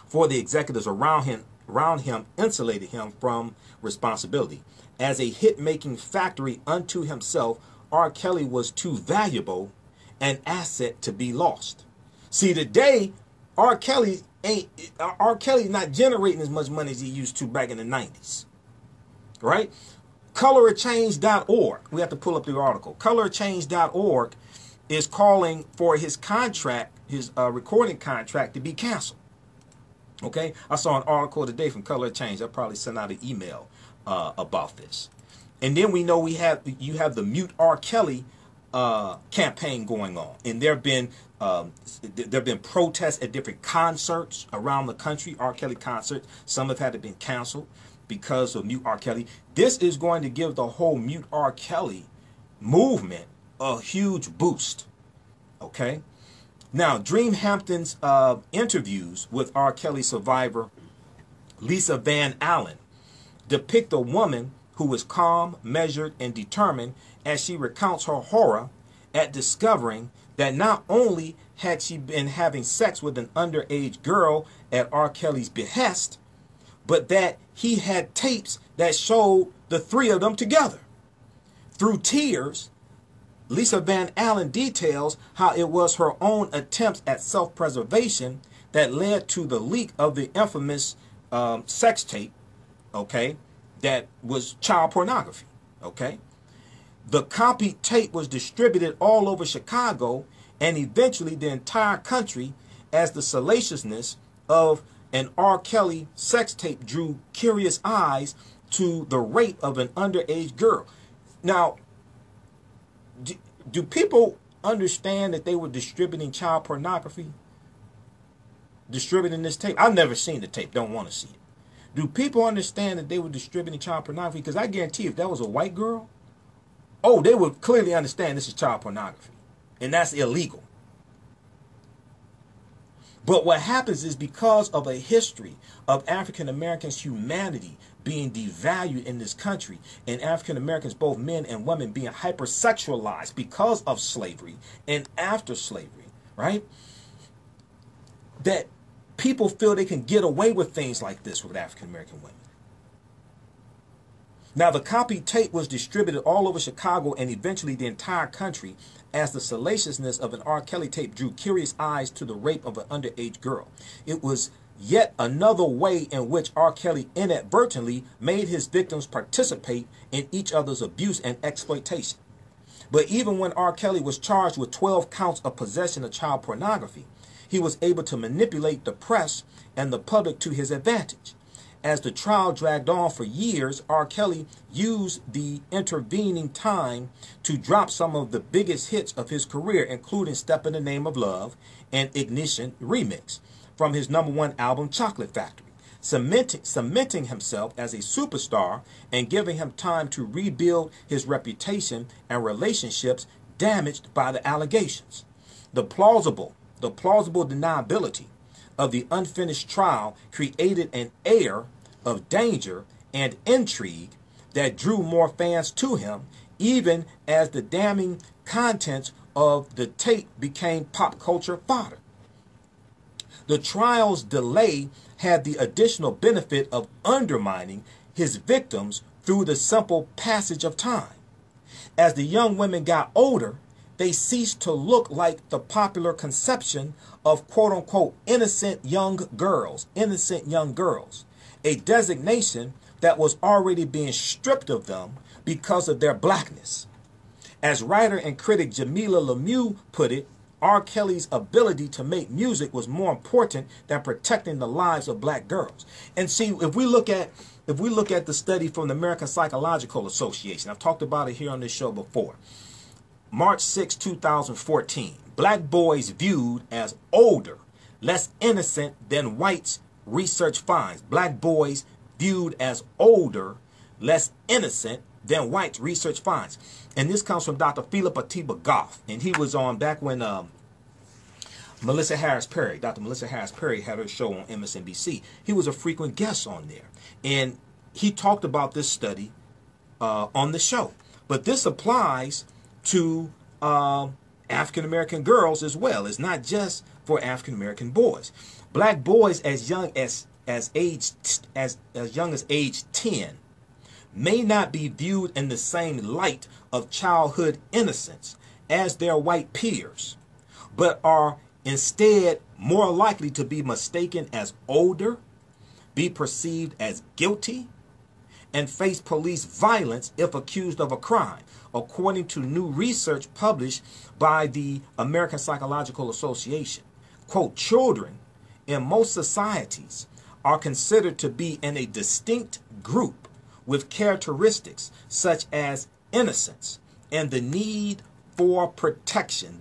for the executives around him insulated him from responsibility. As a hit-making factory unto himself, R. Kelly was too valuable an asset to be lost. See, today, R. Kelly not generating as much money as he used to back in the 90s. Right? ColorOfChange.org. We have to pull up the article. ColorOfChange.org is calling for his contract, his recording contract, to be canceled. Okay, I saw an article today from Color Change. I'll probably send out an email about this. And then we know you have the Mute R. Kelly campaign going on, and there have been protests at different concerts around the country. R. Kelly concerts, some have had to be canceled because of Mute R. Kelly. This is going to give the whole Mute R. Kelly movement a huge boost. Okay. Now, Dream Hampton's interviews with R. Kelly survivor Lisa Van Allen depict a woman who is calm, measured, and determined as she recounts her horror at discovering that not only had she been having sex with an underage girl at R. Kelly's behest, but that he had tapes that showed the three of them together. Through tears, Lisa Van Allen details how it was her own attempts at self-preservation that led to the leak of the infamous sex tape, okay, that was child pornography, okay. The copied tape was distributed all over Chicago and eventually the entire country as the salaciousness of an R. Kelly sex tape drew curious eyes to the rape of an underage girl. Now, do people understand that they were distributing child pornography? Distributing this tape? I've never seen the tape, don't want to see it. Do people understand that they were distributing child pornography? Because I guarantee if that was a white girl, oh, they would clearly understand this is child pornography. And that's illegal. But what happens is because of a history of African Americans' humanity being devalued in this country and African Americans, both men and women, being hypersexualized because of slavery and after slavery, right? That people feel they can get away with things like this with African American women. Now, the copied tape was distributed all over Chicago and eventually the entire country as the salaciousness of an R. Kelly tape drew curious eyes to the rape of an underage girl. It was yet another way in which R. Kelly inadvertently made his victims participate in each other's abuse and exploitation. But even when R. Kelly was charged with 12 counts of possession of child pornography, he was able to manipulate the press and the public to his advantage. As the trial dragged on for years, R. Kelly used the intervening time to drop some of the biggest hits of his career, including Step in the Name of Love and Ignition Remix from his #1 album, Chocolate Factory, cementing himself as a superstar and giving him time to rebuild his reputation and relationships damaged by the allegations. The plausible deniability of the unfinished trial created an air of danger and intrigue that drew more fans to him, even as the damning contents of the tape became pop culture fodder. The trial's delay had the additional benefit of undermining his victims through the simple passage of time. As the young women got older, they ceased to look like the popular conception of quote-unquote innocent young girls, a designation that was already being stripped of them because of their blackness. As writer and critic Jamila Lemieux put it, R. Kelly's ability to make music was more important than protecting the lives of black girls. And see, if we look at the study from the American Psychological Association, I've talked about it here on this show before. March 6, 2014, black boys viewed as older, less innocent than whites, research finds. Black boys viewed as older, less innocent than whites, research finds. And this comes from Dr. Philip Atiba Goff. And he was on back when Dr. Melissa Harris Perry had her show on MSNBC. He was a frequent guest on there. And he talked about this study on the show. But this applies to African American girls as well. It's not just for African American boys. Black boys as young as age 10 may not be viewed in the same light of childhood innocence as their white peers, but are instead more likely to be mistaken as older, be perceived as guilty, and face police violence if accused of a crime, according to new research published by the American Psychological Association. Quote, children in most societies are considered to be in a distinct group with characteristics such as innocence and the need for protection.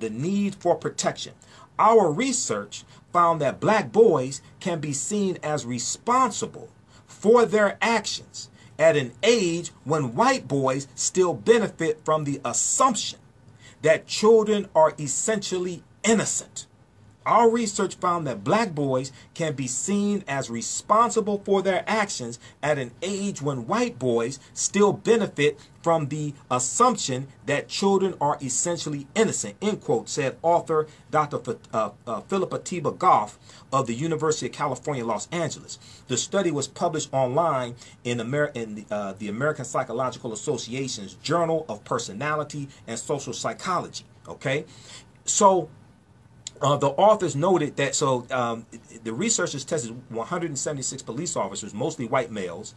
Our research found that black boys can be seen as responsible for their actions at an age when white boys still benefit from the assumption that children are essentially innocent. Our research found that black boys can be seen as responsible for their actions at an age when white boys still benefit from the assumption that children are essentially innocent, end quote, said author Dr. Philippa Tiba Goff of the University of California, Los Angeles. The study was published online in the American Psychological Association's Journal of Personality and Social Psychology. Okay, so the authors noted that the researchers tested 176 police officers, mostly white males,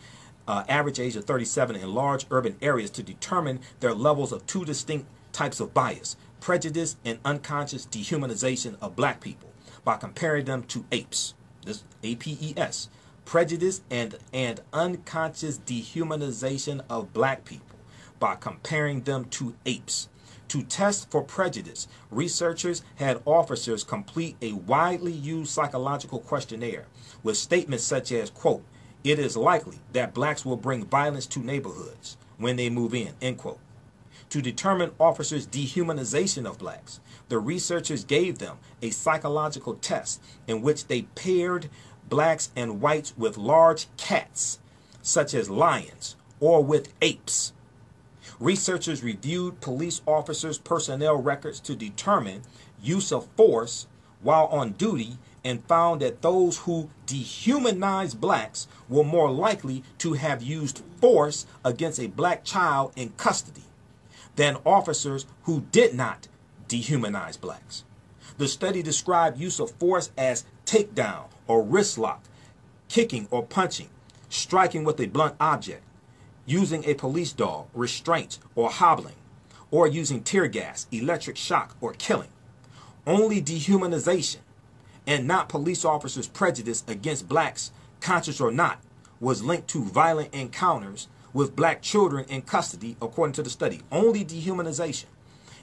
average age of 37, in large urban areas to determine their levels of two distinct types of bias: prejudice and unconscious dehumanization of black people, by comparing them to apes. This APES, prejudice and unconscious dehumanization of black people, by comparing them to apes. To test for prejudice, researchers had officers complete a widely used psychological questionnaire with statements such as, quote, "It is likely that blacks will bring violence to neighborhoods when they move in," end quote. To determine officers' dehumanization of blacks, the researchers gave them a psychological test in which they paired blacks and whites with large cats, such as lions, or with apes. Researchers reviewed police officers' personnel records to determine use of force while on duty and found that those who dehumanized blacks were more likely to have used force against a black child in custody than officers who did not dehumanize blacks. The study described use of force as takedown or wrist lock, kicking or punching, striking with a blunt object, using a police dog, restraint, or hobbling, or using tear gas, electric shock, or killing. Only dehumanization, and not police officers' prejudice against blacks, conscious or not, was linked to violent encounters with black children in custody, according to the study. Only dehumanization,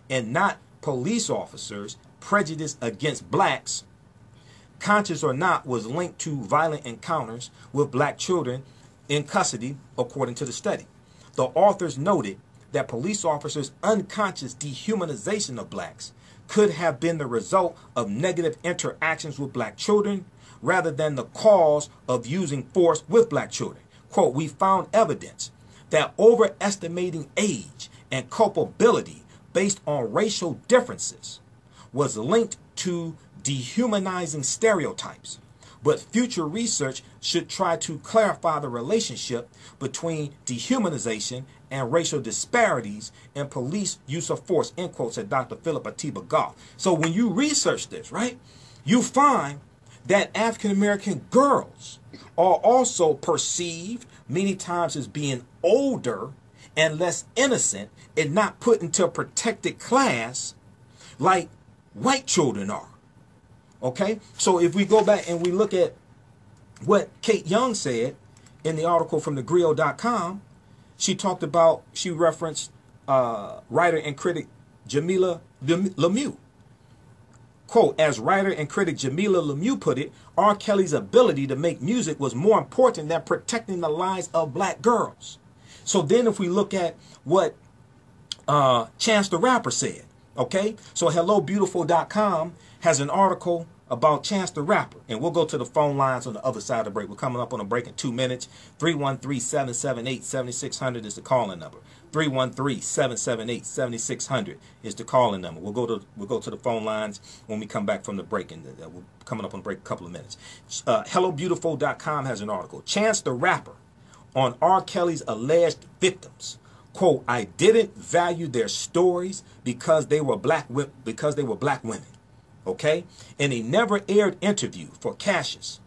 and not police officers' prejudice against blacks, conscious or not, was linked to violent encounters with black children in custody, according to the study. The authors noted that police officers' unconscious dehumanization of blacks could have been the result of negative interactions with black children rather than the cause of using force with black children. Quote, "We found evidence that overestimating age and culpability based on racial differences was linked to dehumanizing stereotypes. But future research should try to clarify the relationship between dehumanization and racial disparities in police use of force," end quote, said Dr. Philippa Tiba Goff. So when you research this, right, you find that African American girls are also perceived many times as being older and less innocent and not put into a protected class like white children are. Okay, so if we go back and we look at what Kate Young said in the article from thegrio.com, she referenced writer and critic Jamila Lemieux. Quote, "As writer and critic Jamila Lemieux put it, R. Kelly's ability to make music was more important than protecting the lives of black girls." So then if we look at what Chance the Rapper said, okay, so HelloBeautiful.com has an article about Chance the Rapper, and we'll go to the phone lines on the other side of the break. We're coming up on a break in 2 minutes. 313-778-7600 is the calling number. 313-778-7600 is the calling number. We'll go to the phone lines when we come back from the break, and we're coming up on a break in a couple of minutes. HelloBeautiful.com has an article. Chance the Rapper on R. Kelly's alleged victims. Quote, "I didn't value their stories because they were black women. Okay? In a never-aired interview for Cassius,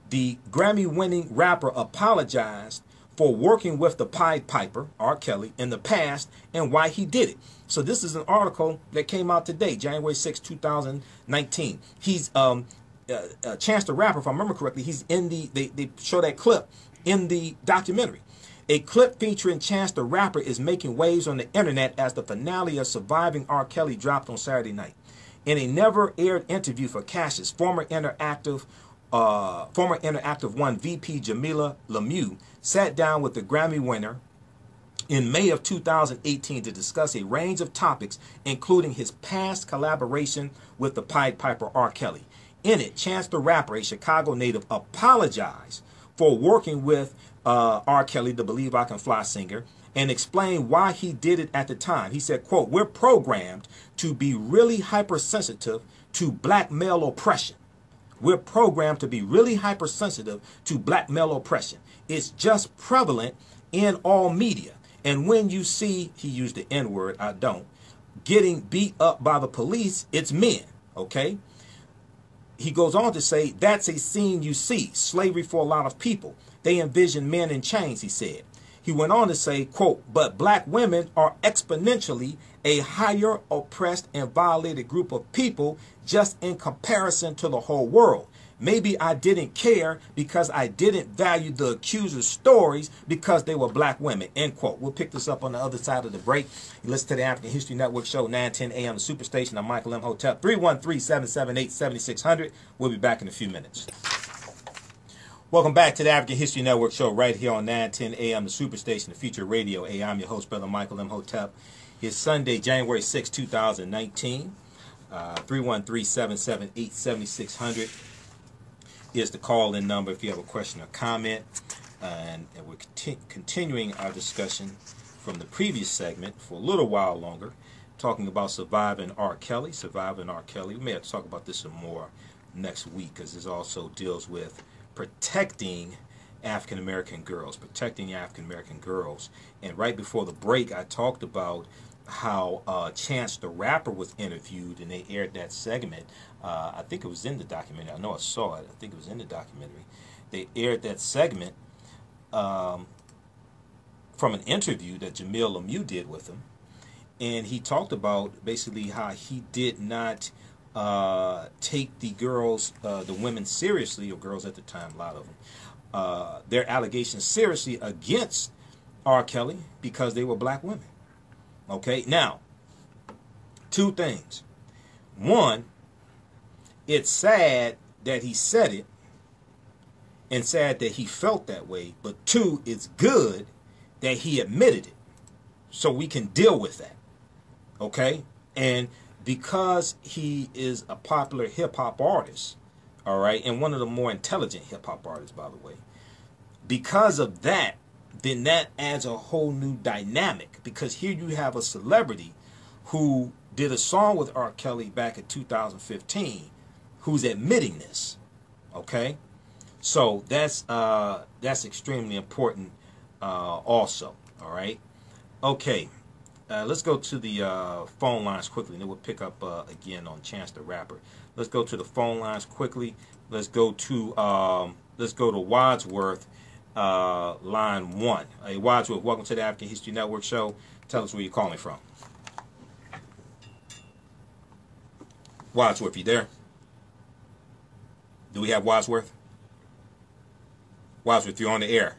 the Grammy-winning rapper apologized for working with the Pied Piper, R. Kelly, in the past and why he did it. So this is an article that came out today, January 6, 2019. He's Chance the Rapper, if I remember correctly, he's in they show that clip in the documentary. A clip featuring Chance the Rapper is making waves on the internet as the finale of Surviving R. Kelly dropped on Saturday night. In a never-aired interview for Cassius, former Interactive One VP Jamila Lemieux sat down with the Grammy winner in May of 2018 to discuss a range of topics, including his past collaboration with the Pied Piper R. Kelly. In it, Chance the Rapper, a Chicago native, apologized for working with R. Kelly, the Believe I Can Fly singer, and explained why he did it at the time. He said, quote, "We're programmed to be really hypersensitive to black male oppression. We're programmed to be really hypersensitive to black male oppression. It's just prevalent in all media. And when you see," he used the N-word, I don't, "getting beat up by the police, it's men." Okay? He goes on to say, "That's a scene you see. Slavery for a lot of people. They envision men in chains," he said. He went on to say, quote, "But black women are exponentially a higher oppressed and violated group of people just in comparison to the whole world. Maybe I didn't care because I didn't value the accuser's stories because they were black women," end quote. We'll pick this up on the other side of the break. You listen to the African History Network show, 9:10 a.m. Superstation. I'm Michael Imhotep, 313-778-7600. We'll be back in a few minutes. Welcome back to the African History Network show right here on 9:10 a.m. Superstation, the Future Radio. Hey, I'm your host, Brother Michael Imhotep. It's Sunday, January 6, 2019. 313-778-7600 is the call-in number if you have a question or comment. And we're continuing our discussion from the previous segment for a little while longer, talking about surviving R. Kelly. Surviving R. Kelly. We may have to talk about this some more next week, because this also deals with protecting African-American girls. And right before the break, I talked about how Chance the Rapper was interviewed, and they aired that segment. I think it was in the documentary. I know I saw it. I think it was in the documentary. They aired that segment from an interview that Jamil Lemieux did with him. And he talked about basically how he did not take the girls, the women seriously, or girls at the time, a lot of them, their allegations seriously against R. Kelly because they were black women. Okay, now, two things. One, it's sad that he said it and sad that he felt that way. But two, it's good that he admitted it so we can deal with that. Okay? And because he is a popular hip-hop artist, all right, and one of the more intelligent hip-hop artists, by the way, because of that, then that adds a whole new dynamic, because here you have a celebrity who did a song with R. Kelly back in 2015 who's admitting this. Okay? So that's extremely important also. All right? Okay. Let's go to the phone lines quickly, and then we'll pick up again on Chance the Rapper. Let's go to the phone lines quickly. Let's go to Wadsworth, line 1. Hey, Wadsworth, welcome to the African History Network show. Tell us where you're calling from. Wadsworth, you there? Do we have Wadsworth? Wadsworth, you're on the air.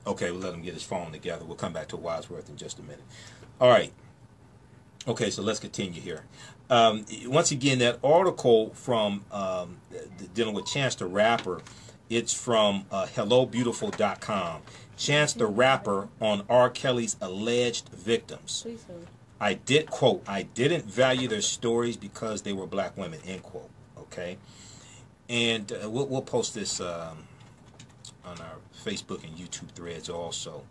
Okay, we'll let him get his phone together. We'll come back to Wadsworth in just a minute. All right. Okay, so let's continue here. Once again, that article from dealing with Chance the Rapper, it's from hellobeautiful.com. Chance the Rapper on R. Kelly's alleged victims. I didn't value their stories because they were black women, end quote. Okay? And we'll post this on our Facebook and YouTube threads also.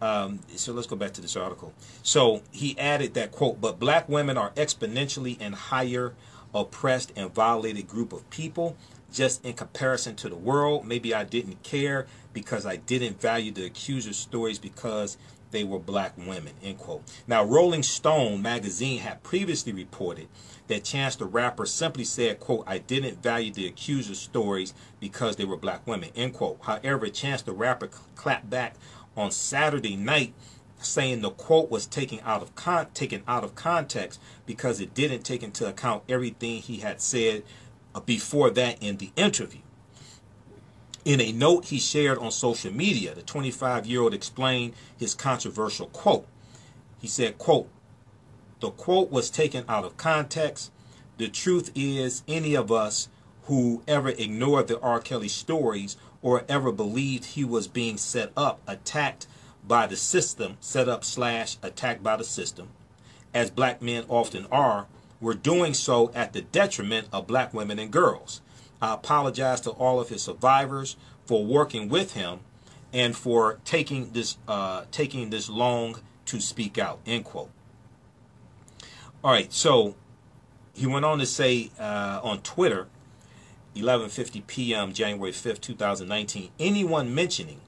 So let's go back to this article. So he added that, quote, "But black women are exponentially and higher oppressed and violated group of people just in comparison to the world. Maybe I didn't care because I didn't value the accuser's stories because they were black women," end quote. Now, Rolling Stone magazine had previously reported that Chance the Rapper simply said, quote, "I didn't value the accuser's stories because they were black women," end quote. However, Chance the Rapper clapped back on Saturday night, saying the quote was taken out of context because it didn't take into account everything he had said before that in the interview. In a note he shared on social media, the 25-year-old explained his controversial quote. He said, quote, "The quote was taken out of context. The truth is, any of us who ever ignored the R. Kelly stories or ever believed he was being set up, attacked by the system, attacked by the system, as black men often are, were doing so at the detriment of black women and girls. I apologize to all of his survivors for working with him and for taking this long to speak out, end quote. All right, so he went on to say on Twitter, 11:50 p.m. January 5th, 2019, anyone mentioning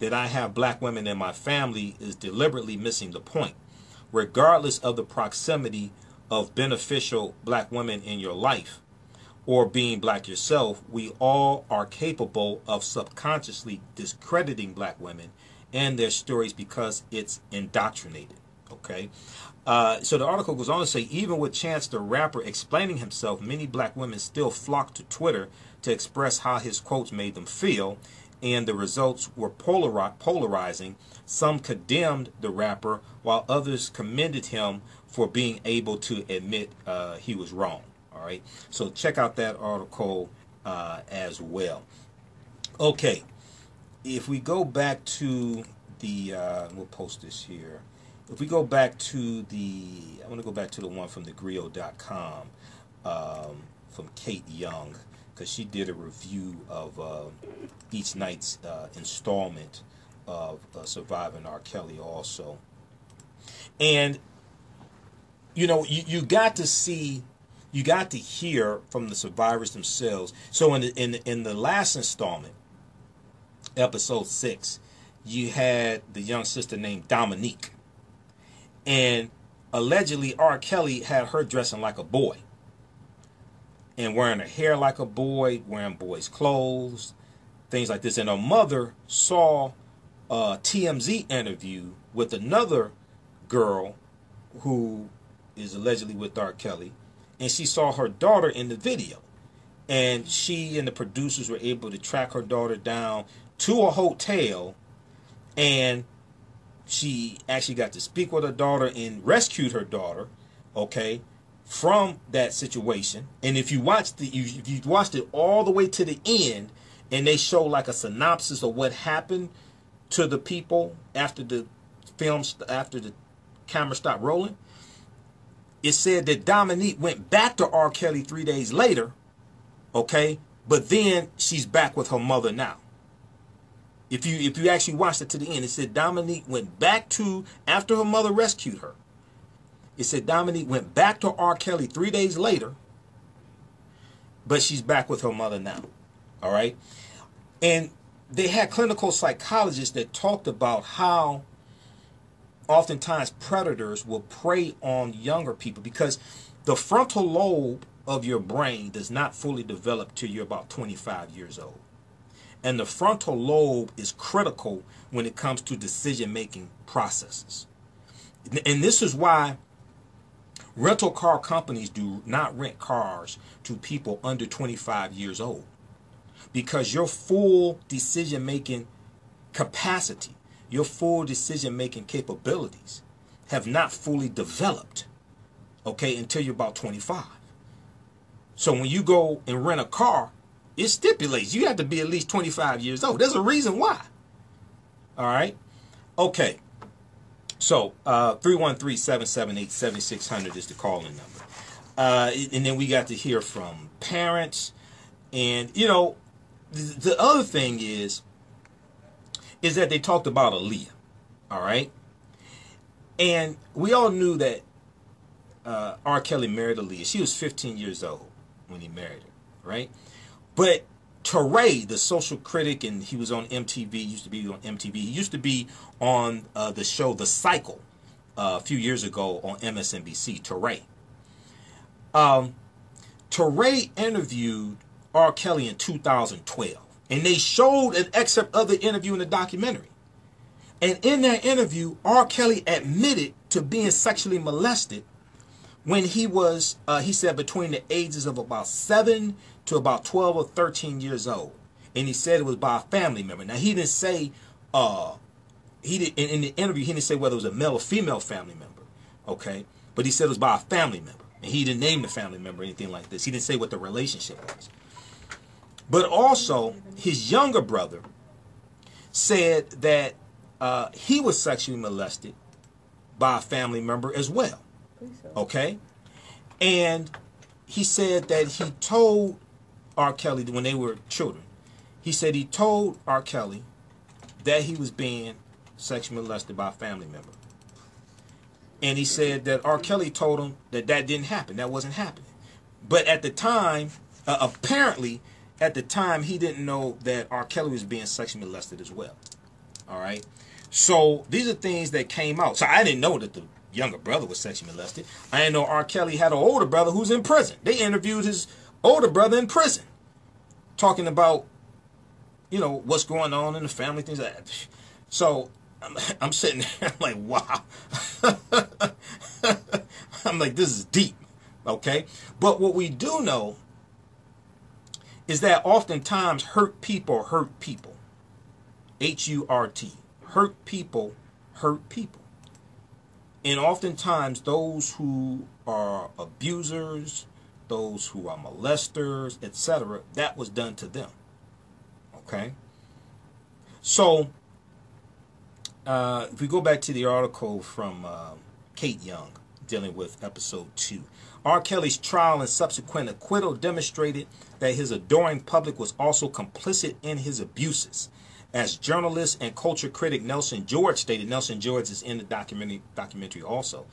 that I have black women in my family is deliberately missing the point. Regardless of the proximity of beneficial black women in your life or being black yourself, we all are capable of subconsciously discrediting black women and their stories because it's indoctrinated. Okay? So the article goes on to say, even with Chance the Rapper explaining himself, many black women still flocked to Twitter to express how his quotes made them feel, and the results were polarizing. Some condemned the rapper, while others commended him for being able to admit he was wrong. All right, so check out that article as well. Okay, if we go back to the, we'll post this here. If we go back to the, I want to go back to the one from thegrio.com from Kate Young, because she did a review of each night's installment of Surviving R. Kelly also. And, you know, you got to see, you got to hear from the survivors themselves. So in the last installment, episode 6, you had the young sister named Dominique. And allegedly, R. Kelly had her dressing like a boy and wearing her hair like a boy, wearing boys' clothes, things like this. And her mother saw a TMZ interview with another girl who is allegedly with R. Kelly, and she saw her daughter in the video. And she and the producers were able to track her daughter down to a hotel, and she actually got to speak with her daughter and rescued her daughter, okay, from that situation. And if you watched it all the way to the end, and they show like a synopsis of what happened to the people after the camera stopped rolling, it said that Dominique went back to R. Kelly 3 days later, okay, but then she's back with her mother now. If you actually watched it to the end, it said Dominique went back to, after her mother rescued her, it said Dominique went back to R. Kelly 3 days later, but she's back with her mother now. All right? And they had clinical psychologists that talked about how oftentimes predators will prey on younger people because the frontal lobe of your brain does not fully develop till you're about 25 years old. And the frontal lobe is critical when it comes to decision-making processes. And this is why rental car companies do not rent cars to people under 25 years old. Because your full decision-making capacity, your full decision-making capabilities have not fully developed, okay, until you're about 25. So when you go and rent a car, it stipulates you have to be at least 25 years old. There's a reason why. All right? Okay. So 313-778-7600 is the call-in number. And then we got to hear from parents. And, you know, the other thing is that they talked about Aaliyah. All right? And we all knew that R. Kelly married Aaliyah. She was 15 years old when he married her. Right? But Teray, the social critic, and he was on MTV, used to be on MTV. He used to be on the show The Cycle a few years ago on MSNBC, Teray. Teray interviewed R. Kelly in 2012. And they showed an excerpt of the interview in the documentary. And in that interview, R. Kelly admitted to being sexually molested when he was, he said, between the ages of about 7 to about 12 or 13 years old. And he said it was by a family member. Now, he didn't say, in the interview, he didn't say whether it was a male or female family member, okay? But he said it was by a family member. And he didn't name the family member or anything like this. He didn't say what the relationship was. But also, his younger brother said that he was sexually molested by a family member as well, okay? And he said that he told R. Kelly when they were children. He said he told R. Kelly that he was being sexually molested by a family member. And he said that R. Kelly told him that that didn't happen. That wasn't happening. But at the time, apparently, at the time, he didn't know that R. Kelly was being sexually molested as well. All right? So these are things that came out. So I didn't know that the younger brother was sexually molested. I didn't know R. Kelly had an older brother who's in prison. They interviewed his older brother in prison, talking about, you know, what's going on in the family, things like that. So I'm sitting there, I'm like, wow. I'm like, this is deep, okay? But what we do know is that oftentimes hurt people hurt people. H-U-R-T. Hurt people hurt people. And oftentimes those who are abusers, those who are molesters, etc., that was done to them. Okay? So, if we go back to the article from Kate Young dealing with episode 2, R. Kelly's trial and subsequent acquittal demonstrated that his adoring public was also complicit in his abuses. As journalist and culture critic Nelson George stated, Nelson George is in the documentary also,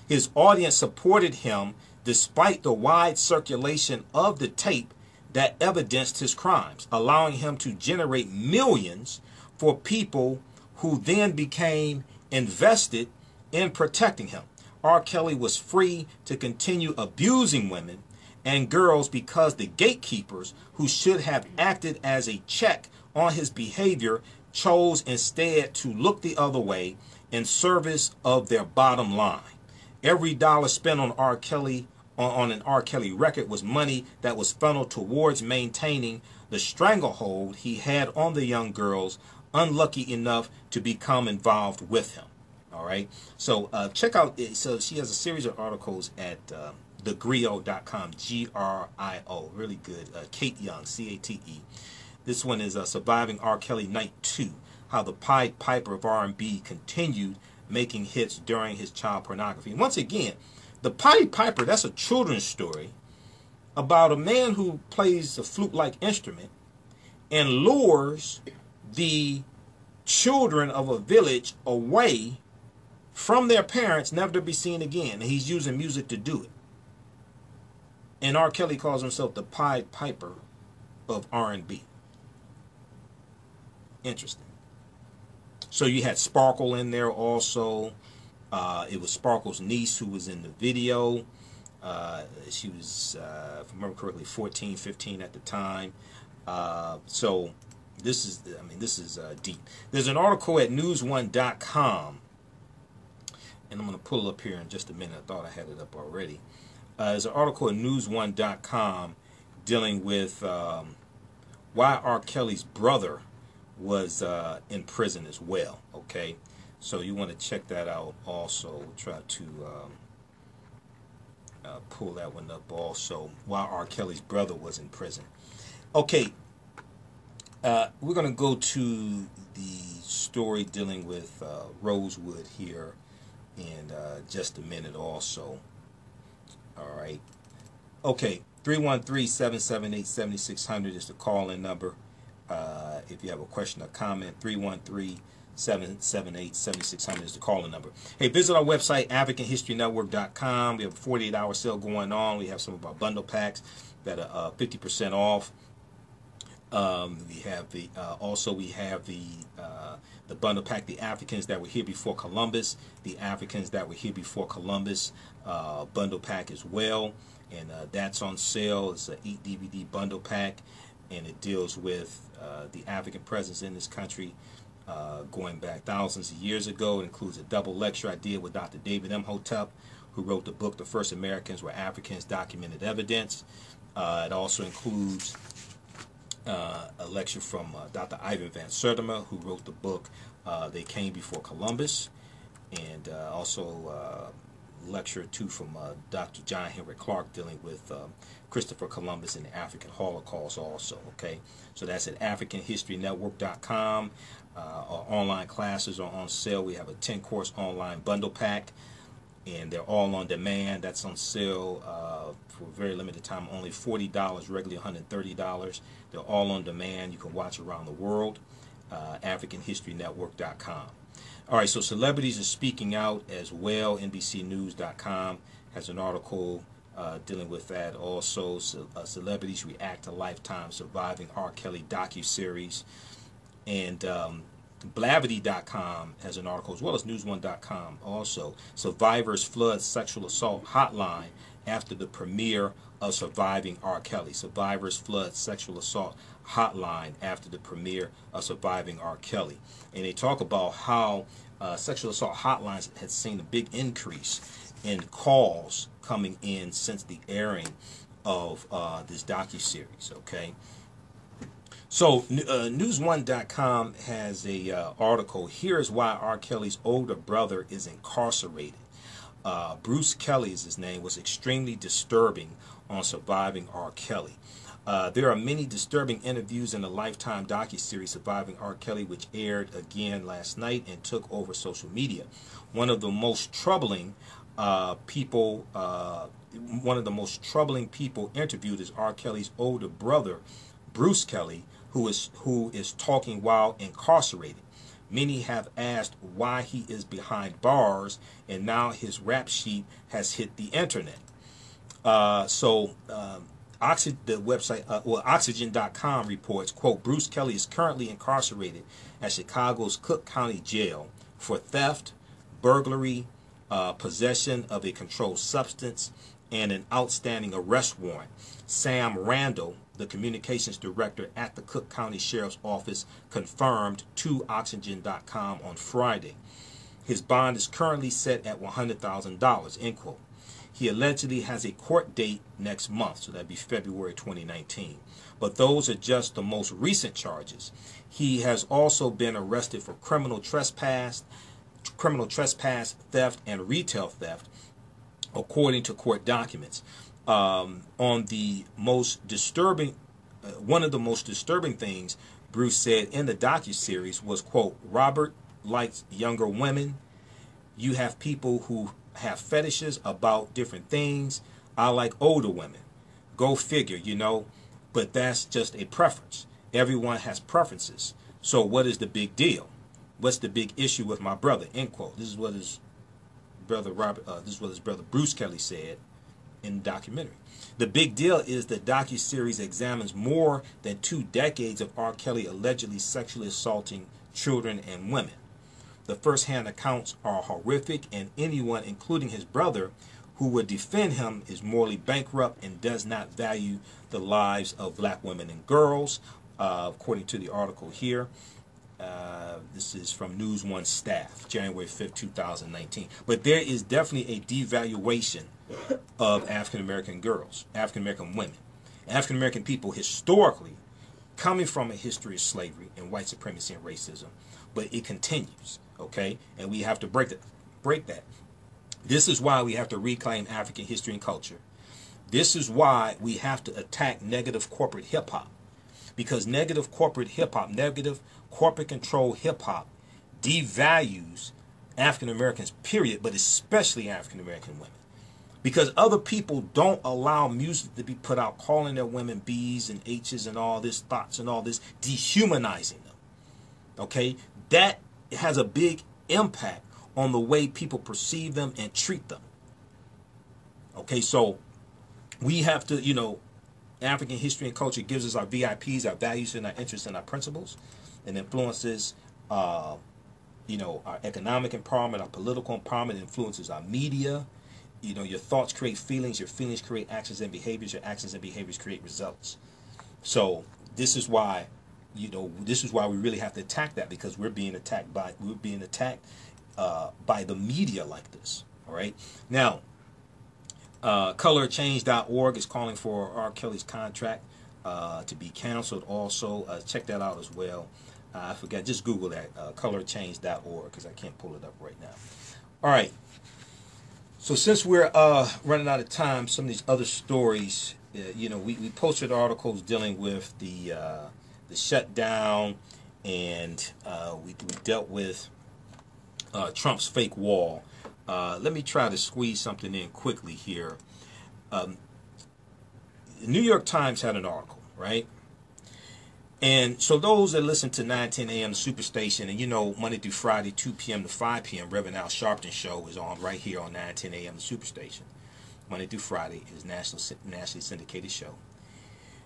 his audience supported him despite the wide circulation of the tape that evidenced his crimes, allowing him to generate millions for people who then became invested in protecting him. R. Kelly was free to continue abusing women and girls because the gatekeepers who should have acted as a check on his behavior chose instead to look the other way in service of their bottom line. Every dollar spent on R. Kelly on an R. Kelly record was money that was funneled towards maintaining the stranglehold he had on the young girls unlucky enough to become involved with him. All right. So check out. So she has a series of articles at thegrio.com. G-R-I-O. Really good. Kate Young. C-A-T-E. This one is Surviving R. Kelly Night 2. How the Pied Piper of R&B continued making hits during his child pornography. And once again, the Pied Piper, that's a children's story about a man who plays a flute-like instrument and lures the children of a village away from their parents, never to be seen again. And he's using music to do it. And R. Kelly calls himself the Pied Piper of R&B. Interesting. So you had Sparkle in there also. It was Sparkle's niece who was in the video. She was, if I remember correctly, 14, 15 at the time. So this is, I mean, this is deep. There's an article at newsone.com, and I'm going to pull it up here in just a minute. I thought I had it up already. There's an article at newsone.com dealing with why R. Kelly's brother was in prison as well. Okay, so you want to check that out also. We'll try to pull that one up also, why R. Kelly's brother was in prison. Okay, we're going to go to the story dealing with Rosewood here in just a minute also. All right. Okay, 313-778-7600 is the call-in number. If you have a question or comment, 313-778-7600 is the call-in number. Hey, visit our website, AfricanHistoryNetwork.com. We have a 48-hour sale going on. We have some of our bundle packs that are 50% off. We have the the bundle pack, the Africans that were here before Columbus, the Africans that were here before Columbus bundle pack as well, and that's on sale. It's an 8 DVD bundle pack, and it deals with the African presence in this country going back thousands of years ago. It includes a double lecture I did with Dr. David Imhotep, who wrote the book The First Americans Were Africans, Documented Evidence. It also includes a lecture from Dr. Ivan Van Sertima, who wrote the book They Came Before Columbus, and also lecture or two from Dr. John Henry Clark dealing with Christopher Columbus and the African Holocaust also. Okay, so that's at AfricanHistoryNetwork.com. Our online classes are on sale. We have a 10-course online bundle pack, and they're all on demand. That's on sale for a very limited time, only $40, regularly $130. They're all on demand. You can watch around the world. AfricanHistoryNetwork.com. All right, so celebrities are speaking out as well. NBCNews.com has an article dealing with that. Also, celebrities react to Lifetime Surviving R. Kelly docuseries. And Blavity.com has an article, as well as News1.com also. Survivors flood sexual assault hotline after the premiere of Surviving R. Kelly. Survivors flood sexual assault hotline after the premiere of Surviving R. Kelly. And they talk about how sexual assault hotlines had seen a big increase in calls coming in since the airing of this docuseries, okay? So News1.com has a article. Here's why R. Kelly's older brother is incarcerated. Bruce Kelly is his name, was extremely disturbing on Surviving R. Kelly. There are many disturbing interviews in the Lifetime docuseries Surviving R. Kelly, which aired again last night and took over social media. One of the most troubling people interviewed is R. Kelly's older brother, Bruce Kelly, who is talking while incarcerated. Many have asked why he is behind bars, and now his rap sheet has hit the internet. The website, Oxygen.com reports, quote, Bruce Kelly is currently incarcerated at Chicago's Cook County Jail for theft, burglary, possession of a controlled substance, and an outstanding arrest warrant. Sam Randall, the communications director at the Cook County Sheriff's Office, confirmed to Oxygen.com on Friday. His bond is currently set at $100,000, end quote. He allegedly has a court date next month, so that'd be February 2019. But those are just the most recent charges. He has also been arrested for criminal trespass, theft, and retail theft, according to court documents. One of the most disturbing things Bruce said in the docuseries was, quote, Robert likes younger women. You have people who have fetishes about different things. I like older women. Go figure, you know. But that's just a preference. Everyone has preferences. So what is the big deal? What's the big issue with my brother? End quote. This is what his brother Bruce Kelly said in the documentary. The big deal is the docuseries examines more than 2 decades of R. Kelly allegedly sexually assaulting children and women. The first-hand accounts are horrific, and anyone, including his brother, who would defend him is morally bankrupt and does not value the lives of black women and girls, according to the article here. This is from News One staff, January 5th, 2019. But there is definitely a devaluation of African-American girls, African-American women, African-American people historically, coming from a history of slavery and white supremacy and racism. But it continues, okay? And we have to break that. This is why we have to reclaim African history and culture. This is why we have to attack negative corporate hip-hop. Because negative corporate hip-hop, negative corporate control hip-hop devalues African Americans, period, but especially African American women. Because other people don't allow music to be put out calling their women B's and H's and all this, thoughts and all this, dehumanizing them. Okay? That has a big impact on the way people perceive them and treat them. Okay, so we have to, you know, African history and culture gives us our VIPs, our values and our interests and our principles, and influences, you know, our economic empowerment, our political empowerment, influences our media. You know, your thoughts create feelings, your feelings create actions and behaviors, your actions and behaviors create results. So this is why, you know, this is why we really have to attack that, because we're being attacked by the media like this. All right. Now, colorchange.org is calling for R. Kelly's contract to be canceled. Also, check that out as well. I forgot. Just Google that, colorchange.org, because I can't pull it up right now. All right. So since we're running out of time, some of these other stories, you know, we posted articles dealing with the shutdown, and we dealt with Trump's fake wall. Let me try to squeeze something in quickly here. the New York Times had an article, right? And so those that listen to 910 AM Superstation, and you know, Monday through Friday, 2 p.m. to 5 p.m., Reverend Al Sharpton show is on right here on 910 AM Superstation. Monday through Friday is nationally syndicated show.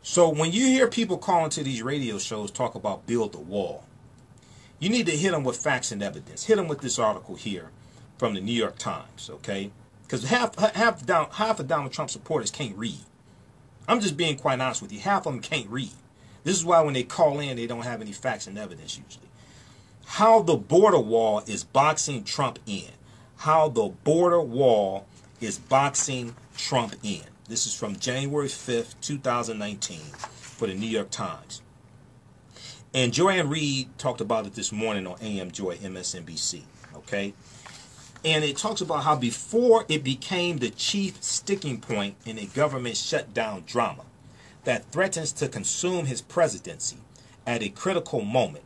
So when you hear people calling to these radio shows talk about build the wall, you need to hit them with facts and evidence. Hit them with this article here from the New York Times, okay? Because half of Donald Trump supporters can't read. I'm just being quite honest with you. Half of them can't read. This is why when they call in, they don't have any facts and evidence usually. How the border wall is boxing Trump in. How the border wall is boxing Trump in. This is from January 5th, 2019 for the New York Times. And Joanne Reed talked about it this morning on AM Joy, MSNBC. Okay? And it talks about how before it became the chief sticking point in a government shutdown drama that threatens to consume his presidency at a critical moment,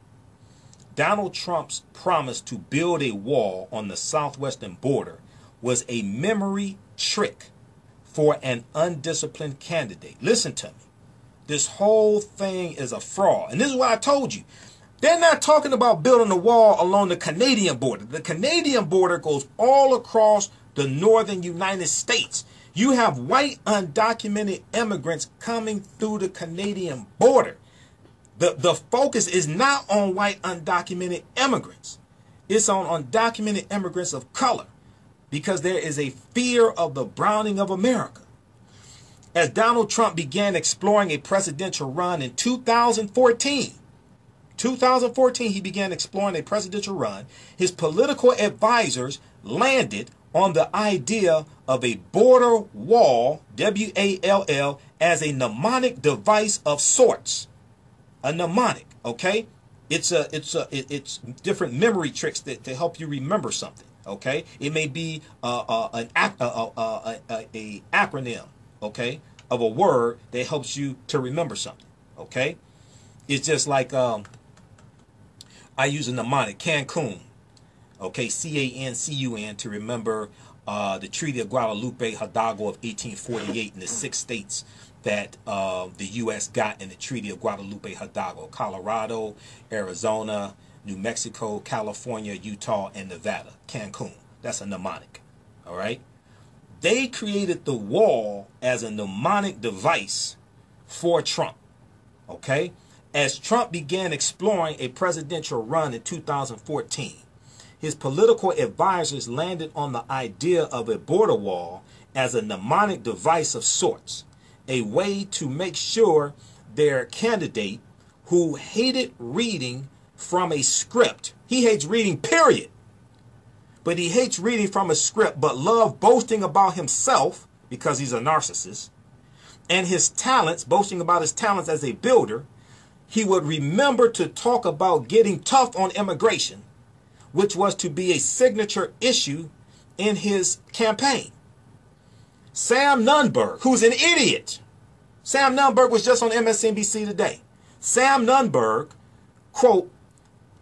Donald Trump's promise to build a wall on the southwestern border was a memory trick for an undisciplined candidate. Listen to me. This whole thing is a fraud. And this is what I told you. They're not talking about building a wall along the Canadian border. The Canadian border goes all across the northern United States. You have white undocumented immigrants coming through the Canadian border. The focus is not on white undocumented immigrants. It's on undocumented immigrants of color, because there is a fear of the browning of America. As Donald Trump began exploring a presidential run in 2014, he began exploring a presidential run, his political advisors landed on the idea of a border wall, W-A-L-L, as a mnemonic device of sorts. A mnemonic, okay? It's different memory tricks to help you remember something, okay? It may be an acronym, okay, of a word that helps you to remember something, okay? It's just like I use a mnemonic, Cancun, okay, C-A-N-C-U-N, to remember the Treaty of Guadalupe Hidalgo of 1848 in the 6 states that the U.S. got in the Treaty of Guadalupe Hidalgo: Colorado, Arizona, New Mexico, California, Utah, and Nevada. Cancun. That's a mnemonic. All right? They created the wall as a mnemonic device for Trump. Okay? As Trump began exploring a presidential run in 2014, his political advisors landed on the idea of a border wall as a mnemonic device of sorts, a way to make sure their candidate, who hated reading from a script, he hates reading, period, but he hates reading from a script, but loved boasting about himself because he's a narcissist, and his talents, boasting about his talents as a builder, he would remember to talk about getting tough on immigration, which was to be a signature issue in his campaign. Sam Nunberg, who's an idiot. Sam Nunberg was just on MSNBC today. Sam Nunberg, quote,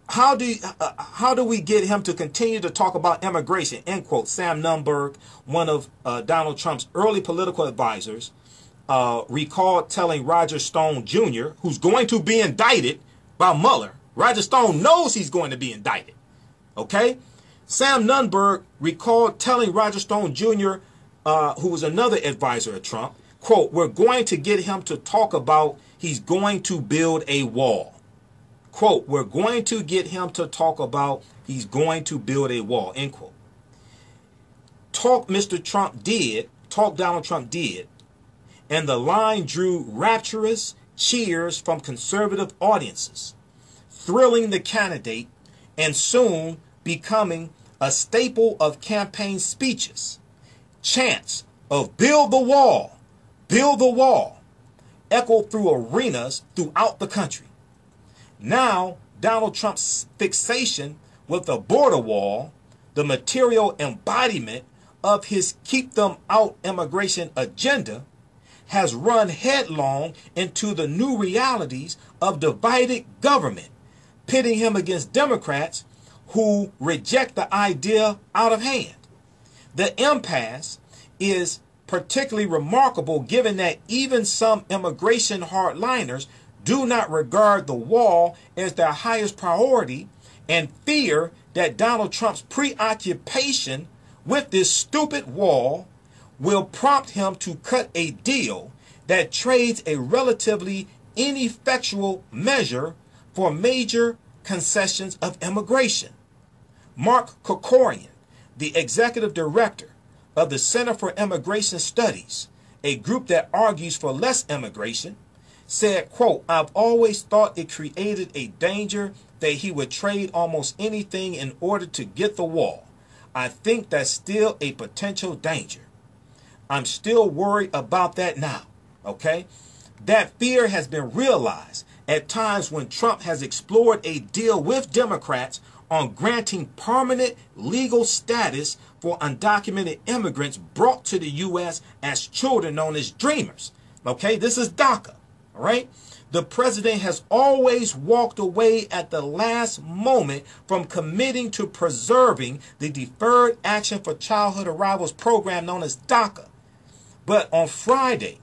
how do we get him to continue to talk about immigration, end quote. Sam Nunberg, one of Donald Trump's early political advisors, recalled telling Roger Stone Jr., who's going to be indicted by Mueller. Roger Stone knows he's going to be indicted. Okay? Sam Nunberg recalled telling Roger Stone Jr., who was another advisor of Trump, quote, we're going to get him to talk about he's going to build a wall. Quote, we're going to get him to talk about he's going to build a wall, end quote. Talk Donald Trump did, and the line drew rapturous cheers from conservative audiences, thrilling the candidate and soon becoming a staple of campaign speeches. Chants of build the wall, echoed through arenas throughout the country. Now, Donald Trump's fixation with the border wall, the material embodiment of his keep them out immigration agenda, has run headlong into the new realities of divided government, pitting him against Democrats who reject the idea out of hand. The impasse is particularly remarkable given that even some immigration hardliners do not regard the wall as their highest priority and fear that Donald Trump's preoccupation with this stupid wall will prompt him to cut a deal that trades a relatively ineffectual measure for major concessions of immigration. Mark Kokorian, the executive director of the Center for Immigration Studies, a group that argues for less immigration, said, quote, "I've always thought it created a danger that he would trade almost anything in order to get the wall. I think that's still a potential danger. I'm still worried about that now." Okay? That fear has been realized at times when Trump has explored a deal with Democrats on granting permanent legal status for undocumented immigrants brought to the U.S. as children known as dreamers. Okay, this is DACA, all right? The president has always walked away at the last moment from committing to preserving the Deferred Action for Childhood Arrivals program known as DACA. But on Friday,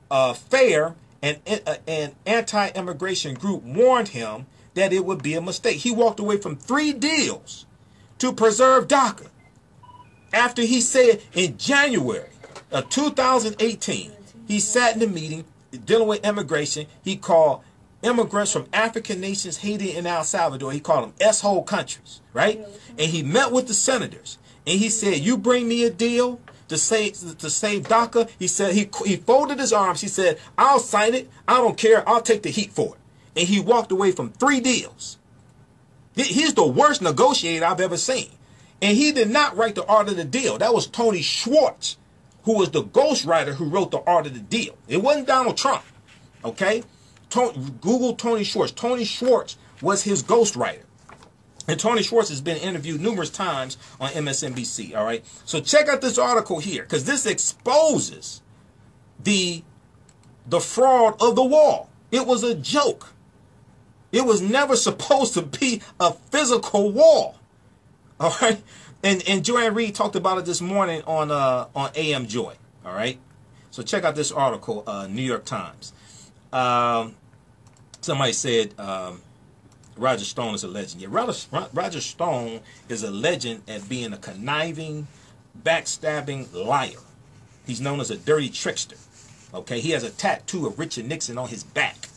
FAIR, an anti-immigration group, warned him that it would be a mistake. He walked away from 3 deals to preserve DACA after he said in January of 2018, he sat in a meeting dealing with immigration. He called immigrants from African nations, Haiti and El Salvador, he called them S-hole countries, right? And he met with the senators and he said, "You bring me a deal to save DACA." He said, he folded his arms. He said, "I'll sign it. I don't care. I'll take the heat for it." And he walked away from 3 deals. He's the worst negotiator I've ever seen. And he did not write the art of the deal. That was Tony Schwartz, who was the ghostwriter who wrote the art of the deal. It wasn't Donald Trump. Okay? Google Tony Schwartz. Tony Schwartz was his ghostwriter. And Tony Schwartz has been interviewed numerous times on MSNBC. All right? So check out this article here, because this exposes the fraud of the wall. It was a joke. It was never supposed to be a physical wall. All right? And Joanne Reed talked about it this morning on AM Joy. All right? So check out this article, New York Times. Somebody said Roger Stone is a legend. Yeah, Roger Stone is a legend at being a conniving, backstabbing liar. He's known as a dirty trickster. Okay? He has a tattoo of Richard Nixon on his back.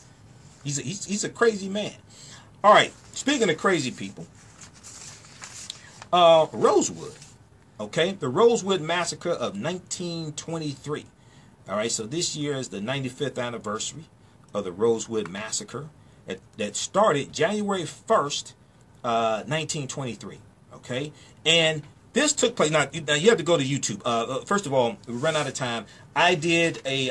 He's a crazy man. All right, speaking of crazy people, Rosewood, okay, the Rosewood Massacre of 1923. All right, so this year is the 95th anniversary of the Rosewood Massacre that started January 1st, 1923. Okay, and this took place. Now you have to go to YouTube. First of all, we run out of time. I did a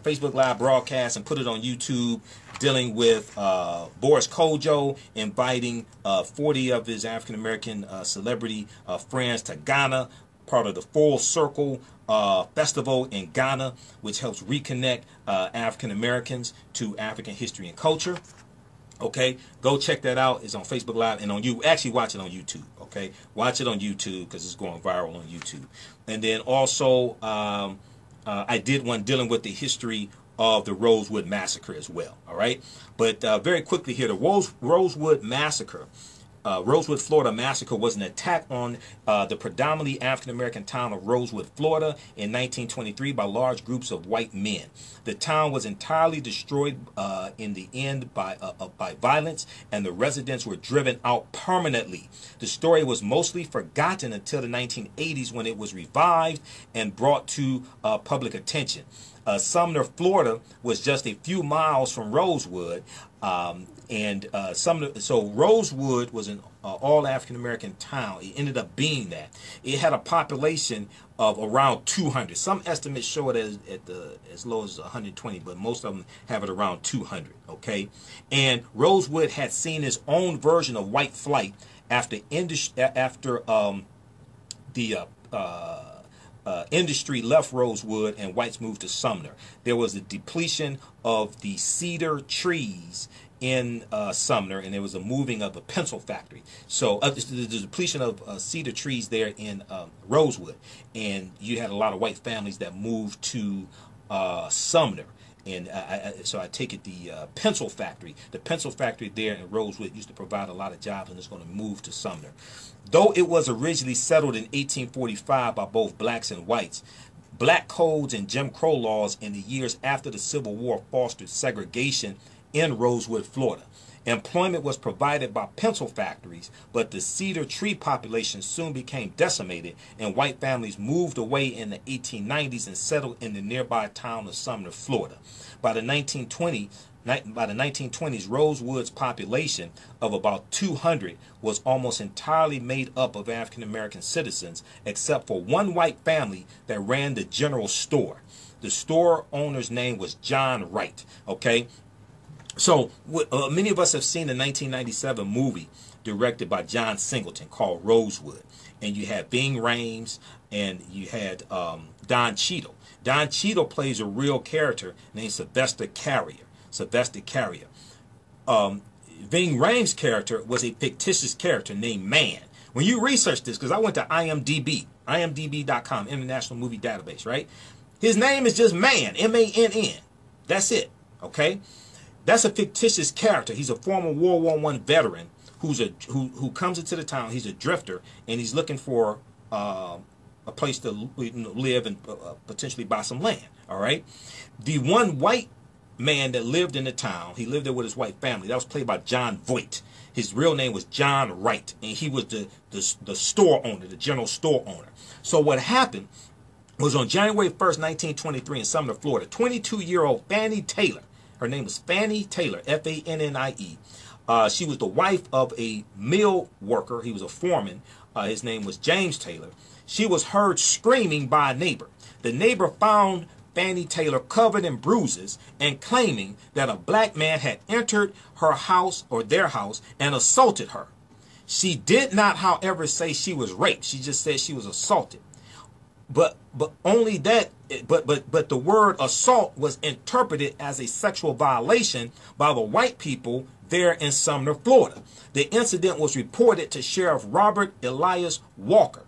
Facebook Live broadcast and put it on YouTube, dealing with Boris Kodjoe inviting 40 of his African-American celebrity friends to Ghana, part of the Full Circle Festival in Ghana, which helps reconnect African-Americans to African history and culture. Okay, go check that out. It's on Facebook Live and on you. Actually, watch it on YouTube. Okay, watch it on YouTube because it's going viral on YouTube. And then also, I did one dealing with the history of the Rosewood Massacre as well. All right, but very quickly here, the Rosewood Massacre, Rosewood, Florida massacre was an attack on the predominantly African-American town of Rosewood, Florida in 1923 by large groups of white men. The town was entirely destroyed in the end by violence, and the residents were driven out permanently. The story was mostly forgotten until the 1980s when it was revived and brought to public attention. Sumner, Florida was just a few miles from Rosewood, so Rosewood was an all African-American town. It ended up being that. It had a population of around 200. Some estimates show it as low as 120, but most of them have it around 200. Okay, and Rosewood had seen its own version of white flight after industry left Rosewood and whites moved to Sumner. There was a depletion of the cedar trees in Sumner, and there was a moving of a pencil factory. So the depletion of cedar trees there in Rosewood, and you had a lot of white families that moved to Sumner. And so I take it the pencil factory there in Rosewood used to provide a lot of jobs, and it's going to move to Sumner. Though it was originally settled in 1845 by both blacks and whites, black codes and Jim Crow laws in the years after the Civil War fostered segregation in Rosewood, Florida. Employment was provided by pencil factories, but the cedar tree population soon became decimated, and white families moved away in the 1890s and settled in the nearby town of Sumner, Florida. By the 1920s, Rosewood's population of about 200 was almost entirely made up of African-American citizens, except for one white family that ran the general store. The store owner's name was John Wright, okay? So many of us have seen the 1997 movie directed by John Singleton called Rosewood. And you had Ving Rhames and you had Don Cheadle. Don Cheadle plays a real character named Sylvester Carrier. Ving Rhames' character was a fictitious character named Man. When you research this, because I went to IMDb.com, International Movie Database, right? His name is just Man, M-A-N-N. That's it, okay? That's a fictitious character. He's a former World War I veteran who comes into the town. He's a drifter, and he's looking for a place to live and potentially buy some land. All right. The one white man that lived in the town, he lived there with his white family. That was played by John Voight. His real name was John Wright, and he was the store owner, the general store owner. So what happened was on January 1st, 1923, in Sumner, Florida, 22-year-old Fannie Taylor. Her name was Fannie Taylor, F-A-N-N-I-E. She was the wife of a mill worker. He was a foreman. His name was James Taylor. She was heard screaming by a neighbor. The neighbor found Fannie Taylor covered in bruises and claiming that a black man had entered her house or their house and assaulted her. She did not, however, say she was raped. She just said she was assaulted. But only that, but the word assault was interpreted as a sexual violation by the white people there in Sumner, Florida. The incident was reported to Sheriff Robert Elias Walker,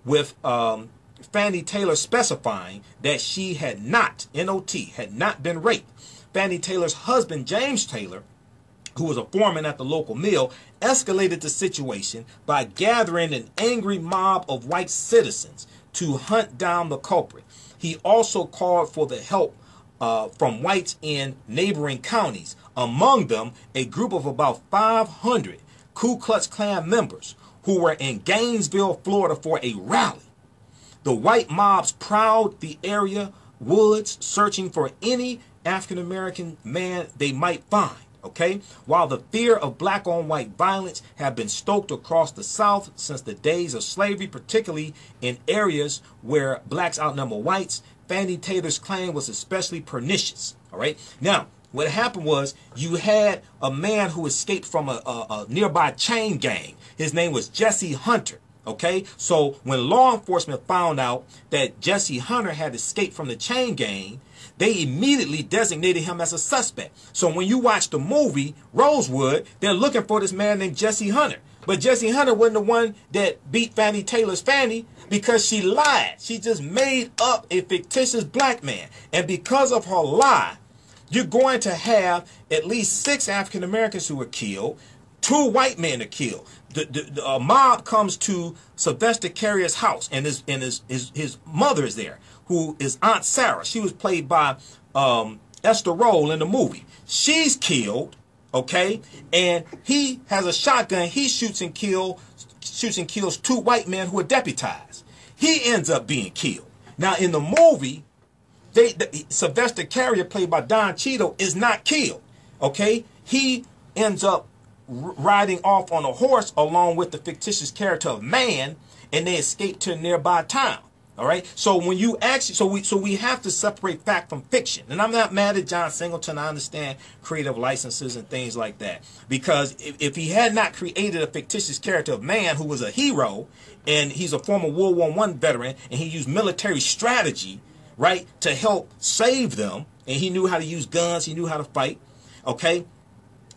with Fannie Taylor specifying that she had not, N-O-T, had not been raped. Fannie Taylor's husband, James Taylor, who was a foreman at the local mill, escalated the situation by gathering an angry mob of white citizens to hunt down the culprit. He also called for the help from whites in neighboring counties, among them a group of about 500 Ku Klux Klan members who were in Gainesville, Florida for a rally. The white mobs prowled the area woods searching for any African-American man they might find. Okay, while the fear of black-on-white violence had been stoked across the South since the days of slavery, particularly in areas where blacks outnumber whites, Fannie Taylor's claim was especially pernicious. All right, now what happened was you had a man who escaped from a nearby chain gang. His name was Jesse Hunter. Okay, so when law enforcement found out that Jesse Hunter had escaped from the chain gang, they immediately designated him as a suspect. So when you watch the movie Rosewood, they're looking for this man named Jesse Hunter. But Jesse Hunter wasn't the one that beat Fannie Taylor's Fannie because she lied. She just made up a fictitious black man. And because of her lie, you're going to have at least 6 African Americans who were killed, 2 white men are killed. The mob comes to Sylvester Carrier's house, and his mother is there, who is Aunt Sarah. She was played by Esther Roll in the movie. She's killed, okay, and he has a shotgun. He shoots and kills 2 white men who are deputized. He ends up being killed. Now in the movie, Sylvester Carrier, played by Don Cheadle, is not killed. Okay, he ends up riding off on a horse along with the fictitious character of Man, and they escape to a nearby town. All right. So when you actually, so we have to separate fact from fiction. And I'm not mad at John Singleton. I understand creative licenses and things like that. Because if he had not created a fictitious character of man who was a hero, and he's a former World War I veteran, and he used military strategy, right, to help save them, and he knew how to use guns, he knew how to fight. Okay.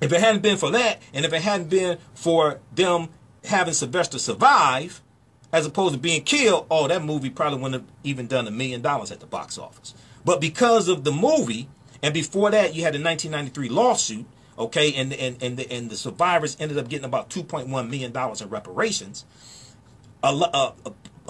If it hadn't been for that, and if it hadn't been for them having Sylvester survive, as opposed to being killed, oh, that movie probably wouldn't have even done $1 million at the box office. But because of the movie, and before that, you had the 1993 lawsuit, okay, and the survivors ended up getting about $2.1 million in reparations. A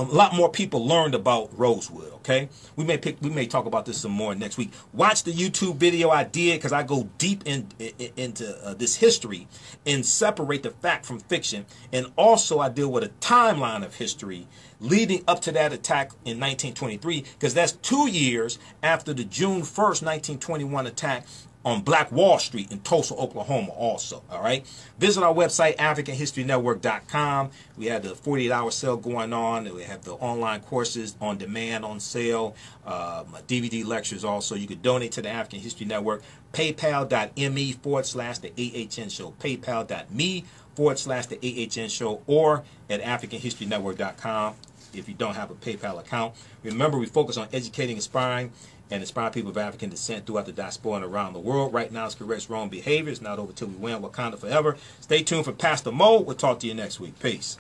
lot more people learned about Rosewood, okay? We may talk about this some more next week. Watch the YouTube video I did, because I go deep into this history and separate the fact from fiction. And also I deal with a timeline of history leading up to that attack in 1923, because that's 2 years after the June 1st, 1921 attack on Black Wall Street in Tulsa, Oklahoma also. All right. Visit our website, AfricanHistoryNetwork.com. We have the 48-hour sale going on. We have the online courses on demand on sale, DVD lectures also. You could donate to the African History Network. PayPal.me/the AHN Show. PayPal.me/the AHN Show, or at AfricanHistoryNetwork.com if you don't have a PayPal account. Remember, we focus on educating, inspiring, and inspire people of African descent throughout the diaspora and around the world. Right now, it's corrects wrong behavior. It's not over till we win. Wakanda forever. Stay tuned for Pastor Mo. We'll talk to you next week. Peace.